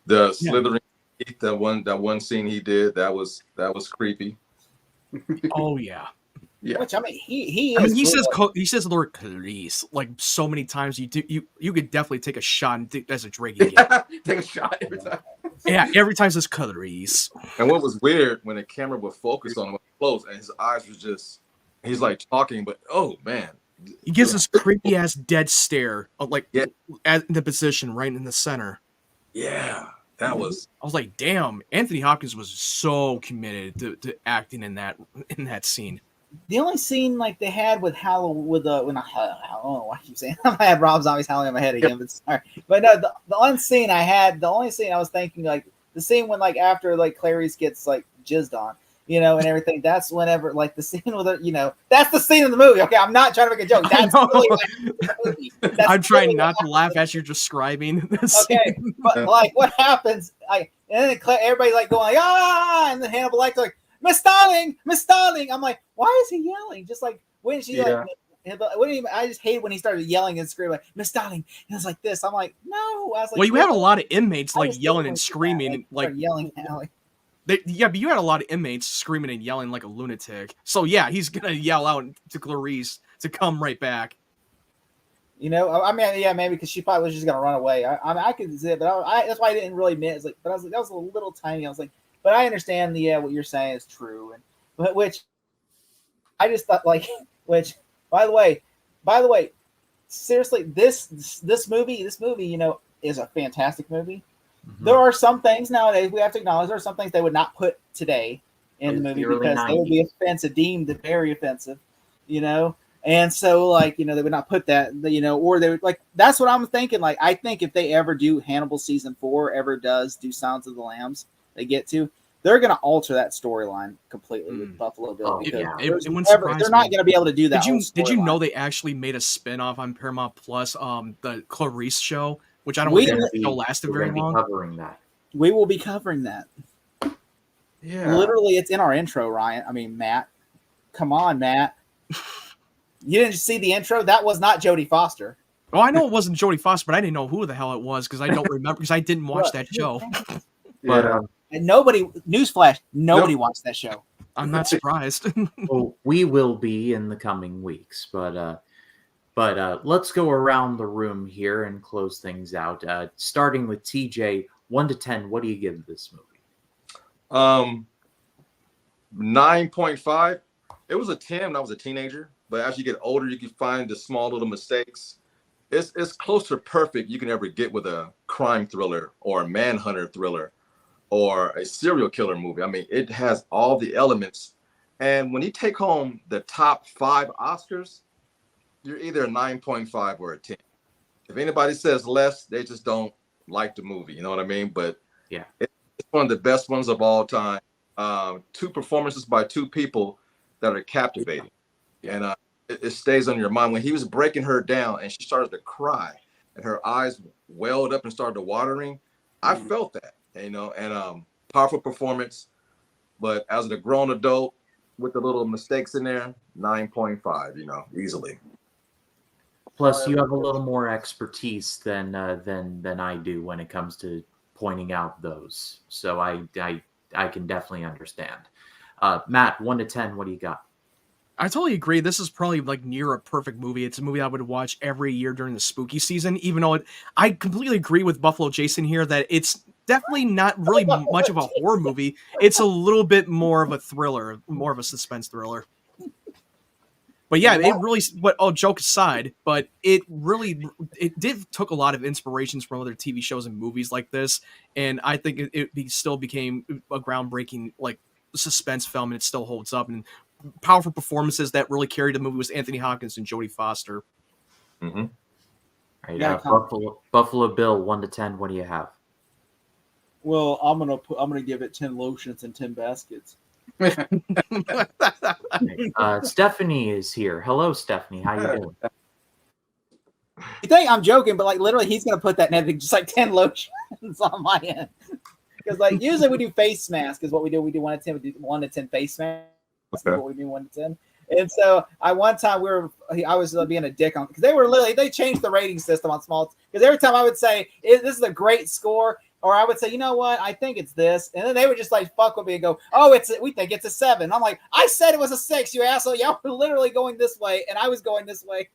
The slithering teeth, that one scene he did, that was creepy. Oh yeah. Yeah. Which I mean, he says the word Clarice like so many times. You could definitely take a shot and think that's a drink again. Take a shot every time. Yeah, every time it says Clarice. And what was weird when the camera would focus on him up close and his eyes was just, he's like talking, but oh man. He gives this creepy ass dead stare, Yeah. at the position right in the center. Yeah, that was. I was like, damn, Anthony Hopkins was so committed to acting in that scene. the only scene like they had with I keep saying I had Rob Zombie's Howling in my head again, but sorry. But no, the only scene I was thinking like the scene when like after like Clarice gets like jizzed on, and everything. That's whenever like the scene with it, that's the scene in the movie. Okay, I'm not trying to make a joke. That's really like the movie. I'm trying not to laugh as you're describing this. Okay, but like what happens? And then everybody's like going and then Hannibal Lecter's like, Miss Darling. I'm like, why is he yelling? Just like when she I just hate when he started yelling and screaming like Miss Darling. And it's like this. I'm like, no. I was like, well, you had a lot of inmates like yelling and screaming and like yelling like. but you had a lot of inmates screaming and yelling like a lunatic. So yeah, he's gonna yell out to Clarice to come right back. I mean, yeah, maybe because she probably was just gonna run away. I could see it, but that's why I didn't really admit. It's like, but I was like, that was a little tiny. I was like, but I understand what you're saying is true, and which I just thought like, which by the way, seriously, this movie, is a fantastic movie. Mm-hmm. There are some things nowadays we have to acknowledge. There are some things they would not put today in the movie because they would be offensive, deemed very offensive, And so, like, they would not put that, or they would, like, that's what I'm thinking. Like, I think if they ever do Hannibal season 4, ever does do Silence of the Lambs, they're going to alter that storyline completely with Buffalo Bill. Because they're not going to be able to do that. Did you know they actually made a spin-off on Paramount Plus, the Clarice show, which I don't think the show lasted very long. Covering that. We will be covering that. Yeah. Literally, it's in our intro, Ryan. I mean, Matt. Come on, Matt. You didn't see the intro? That was not Jodie Foster. Oh, I know it wasn't Jodie Foster, but I didn't know who the hell it was because I don't remember because I didn't watch that show. But and newsflash, nobody watched that show. I'm not surprised. Well, we will be in the coming weeks, but let's go around the room here and close things out. Starting with TJ, 1 to 10, what do you give this movie? 9.5. It was a 10 when I was a teenager, but as you get older, you can find the small little mistakes it's close to perfect you can ever get with a crime thriller or a manhunter thriller or a serial killer movie. I mean, it has all the elements. And when you take home the top 5 Oscars, you're either a 9.5 or a 10. If anybody says less, they just don't like the movie. You know what I mean? But Yeah. it's one of the best ones of all time. 2 performances by 2 people that are captivating. And it stays on your mind. When he was breaking her down and she started to cry and her eyes welled up and started watering, I felt that, you know, and powerful performance. But as a grown adult with the little mistakes in there, 9.5, you know, easily. Plus, you have a little more expertise than I do when it comes to pointing out those. So I can definitely understand. Matt, 1 to 10, what do you got? I totally agree. This is probably like near a perfect movie. It's a movie I would watch every year during the spooky season, even though I completely agree with Buffalo Jason here that it's definitely not really much of a horror movie. It's a little bit more of a thriller, more of a suspense thriller. But yeah, it really, but all joke aside, but it took a lot of inspirations from other TV shows and movies like this. And I think it still became a groundbreaking, like, suspense film, and it still holds up. And powerful performances that really carried the movie was Anthony Hopkins and Jodie Foster. Mm-hmm. All right, Buffalo Bill, 1 to 10, what do you have? Well, I'm gonna give it 10 lotions and 10 baskets. Stephanie is here. Hello, Stephanie. How you doing? You think I'm joking, but like literally, he's gonna put that in everything, just like 10 lotions on my end. Because like usually we do face mask is what we do. We do 1 to 10. We do 1 to 10 face mask. Okay. What we do 1 to 10. And so one time I was being a dick on because they changed the rating system on small because every time I would say this is a great score. Or I would say, you know what? I think it's this, and then they would just like fuck with me and go, "Oh, we think it's a 7." I'm like, I said it was a 6, you asshole. Y'all were literally going this way, and I was going this way.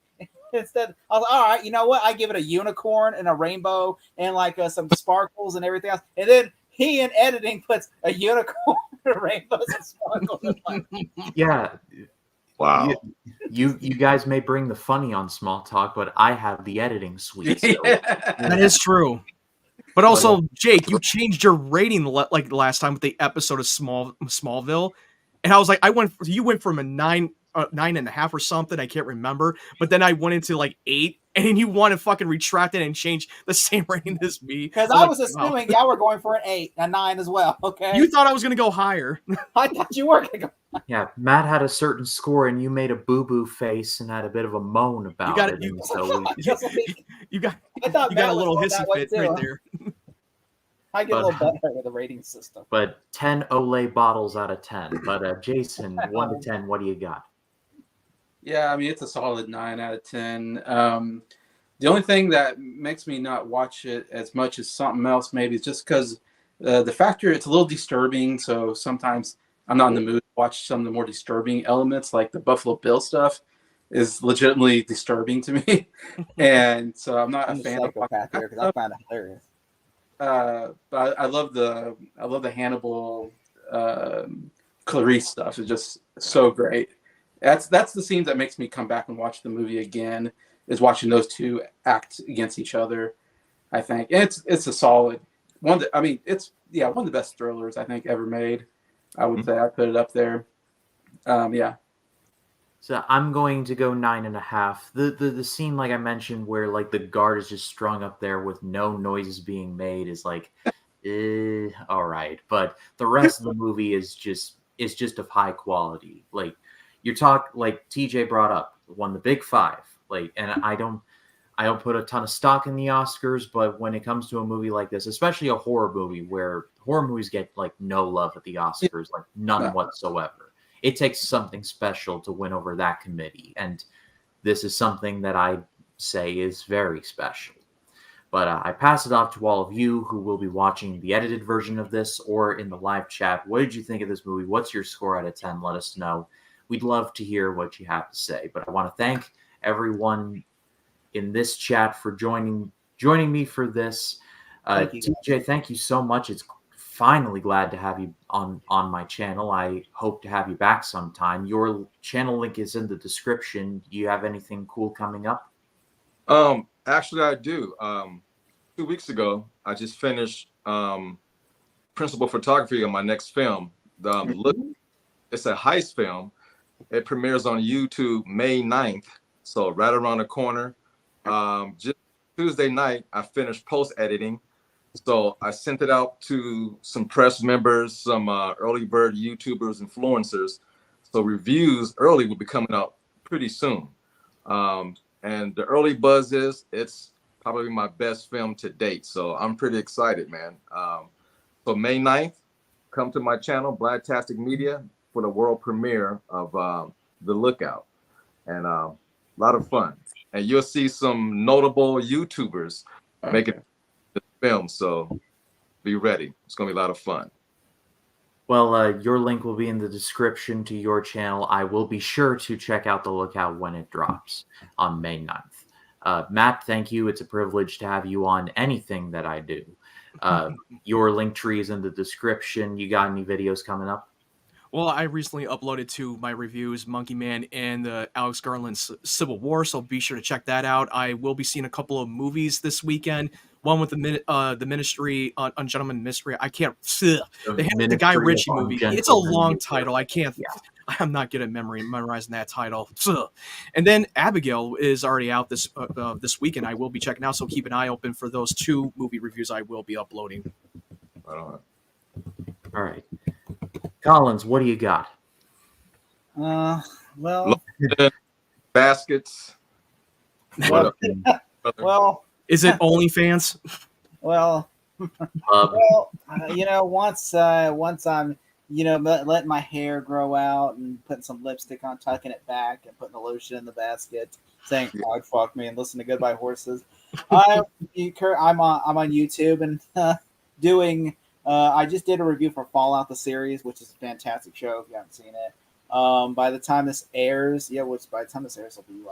Instead, I was like, all right, you know what? I give it a unicorn and a rainbow and like some sparkles and everything else. And then he in editing puts a unicorn, a rainbow, and sparkles. Yeah. Wow. You guys may bring the funny on small talk, but I have the editing suite. So. That is true. But also, Jake, you changed your rating like last time with the episode of Smallville, and I was like, you went from a 9.5 or something, I can't remember, but then I went into like 8, and then you want to fucking retract it and change the same rating as me. Because I was assuming y'all were going for an 8, a 9 as well. Okay, you thought I was gonna go higher. I thought you were gonna go. Yeah, Matt had a certain score, and you made a boo-boo face and had a bit of a moan about it. You got a little hissy fit right there. I get a little better with the rating system. But 10 Olay bottles out of 10. But Jason, 1 to 10, what do you got? Yeah, I mean, it's a solid 9 out of 10. The only thing that makes me not watch it as much as something else maybe is just because the factor, it's a little disturbing. So sometimes I'm not in the mood to watch some of the more disturbing elements, like the Buffalo Bill stuff is legitimately disturbing to me. And so I'm not a fan of psychopath here because I find it hilarious. But I love the Hannibal Clarice stuff. It's just so great. That's the scenes that makes me come back and watch the movie again, is watching those two act against each other. I think and it's a solid one. It's one of the best thrillers I think ever made. I would say I put it up there. Yeah. So I'm going to go 9.5. The scene, like I mentioned, where like the guard is just strung up there with no noises being made is like, all right. But the rest of the movie is just of high quality. Like like TJ brought up, won the Big 5. Like, and I don't put a ton of stock in the Oscars, but when it comes to a movie like this, especially a horror movie, where horror movies get like no love at the Oscars, like none whatsoever. It takes something special to win over that committee. And this is something that I say is very special. But I pass it off to all of you who will be watching the edited version of this or in the live chat. What did you think of this movie? What's your score out of 10? Let us know. We'd love to hear what you have to say. But I want to thank everyone in this chat for joining me for this. TJ, thank you so much. It's finally glad to have you on my channel. I hope to have you back sometime. Your channel link is in the description. Do you have anything cool coming up? Actually, I do. 2 weeks ago, I just finished principal photography on my next film. Look, it's a heist film. It premieres on YouTube May 9th, so right around the corner. Just Tuesday night, I finished post editing. So I sent it out to some press members, some early bird YouTubers, influencers. So reviews early will be coming out pretty soon. And the early buzz is it's probably my best film to date. So I'm pretty excited, man. So May 9th, come to my channel, Bladtastic Media, for the world premiere of The Lookout. And a lot of fun. And you'll see some notable YouTubers making the film. So be ready. It's going to be a lot of fun. Well, your link will be in the description to your channel. I will be sure to check out The Lookout when it drops on May 9th. Matt, thank you. It's a privilege to have you on anything that I do. Your link tree is in the description. You got any videos coming up? Well, I recently uploaded to my reviews Monkey Man and Alex Garland's Civil War, so be sure to check that out. I will be seeing a couple of movies this weekend. One with the Ministry on Gentleman Mystery. I can't. They have the Guy Ritchie movie. It's a long title. I can't. Yeah. I'm not good at memorizing that title. And then Abigail is already out this weekend. I will be checking out, so keep an eye open for those 2 movie reviews I will be uploading. Right on. All right. Collins, what do you got? Well, baskets. well, Is it OnlyFans? well, once I'm, letting my hair grow out and putting some lipstick on, tucking it back, and putting the lotion in the basket, saying "God fuck me" and listen to Goodbye Horses. I'm on YouTube and doing. I just did a review for Fallout the series, which is a fantastic show if you haven't seen it. By the time this airs, it'll be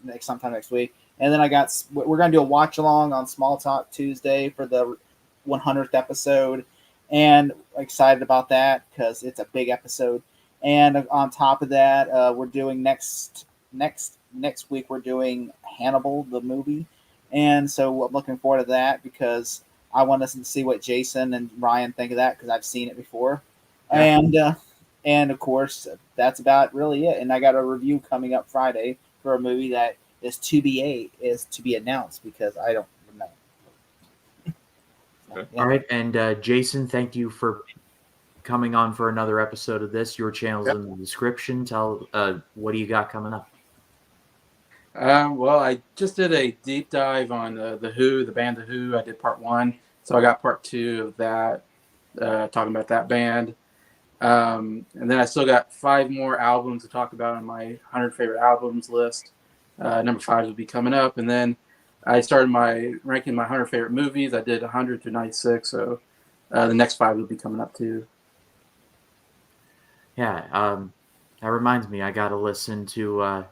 like sometime next week. And then we're going to do a watch along on Small Talk Tuesday for the 100th episode, and excited about that because it's a big episode. And on top of that, we're doing next week we're doing Hannibal the movie, and so I'm looking forward to that because I want to see what Jason and Ryan think of that because I've seen it before. Yeah. And of course, that's about really it. And I got a review coming up Friday for a movie that is to be announced because I don't know. Okay. All right. And Jason, thank you for coming on for another episode of this. Your channel's in the description. Tell what do you got coming up? Well, I just did a deep dive on the Who, the band The Who. I did part 1, so I got part 2 of that, talking about that band. And then I still got 5 more albums to talk about on my 100 favorite albums list. Number 5 will be coming up, and then I started ranking my 100 favorite movies. I did 100 to 96, so the next 5 will be coming up too. Yeah. That reminds me, I gotta listen to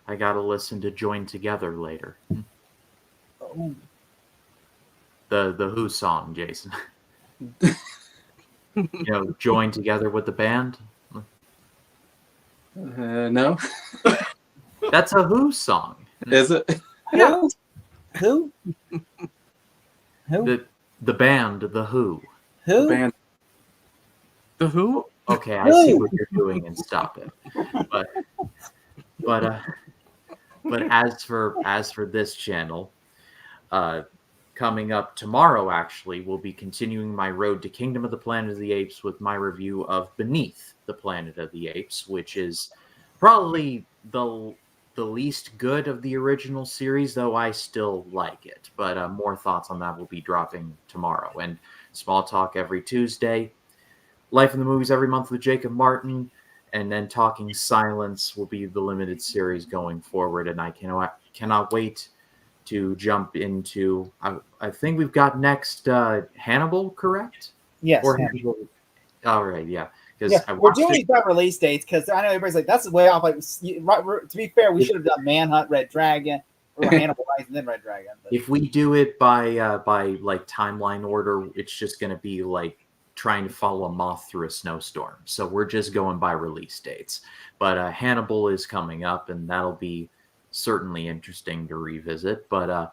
Join Together later. Oh. The Who song, Jason. Join Together with the band. No. That's a Who song. Is it? Yeah. Who? The band, The Who. Who? The band. The Who? Okay, I see what you're doing, and stop it. But as for this channel, coming up tomorrow, actually, we'll be continuing my road to Kingdom of the Planet of the Apes with my review of Beneath the Planet of the Apes, which is probably the least good of the original series, though I still like it. But more thoughts on that will be dropping tomorrow. And Small Talk every Tuesday. Life in the Movies every month with Jacob Martin, and then Talking Silence will be the limited series going forward. And I cannot wait to jump into. I think we've got next Hannibal, correct? Yes. Or Hannibal. All right, yeah. Yeah, we're doing these about release dates because I know everybody's like, "That's the way off." Like, to be fair, we should have done Manhunt, Red Dragon, or Hannibal Rise, and then Red Dragon. But. If we do it by like timeline order, it's just going to be like trying to follow a moth through a snowstorm. So we're just going by release dates. But Hannibal is coming up, and that'll be certainly interesting to revisit. But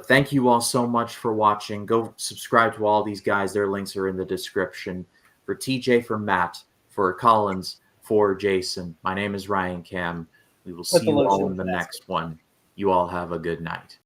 thank you all so much for watching. Go subscribe to all these guys. Their links are in the description. For TJ, for Matt, for Collins, for Jason, my name is Ryan Cam. We will see the you all lotion in the basket. next one. You all have a good night.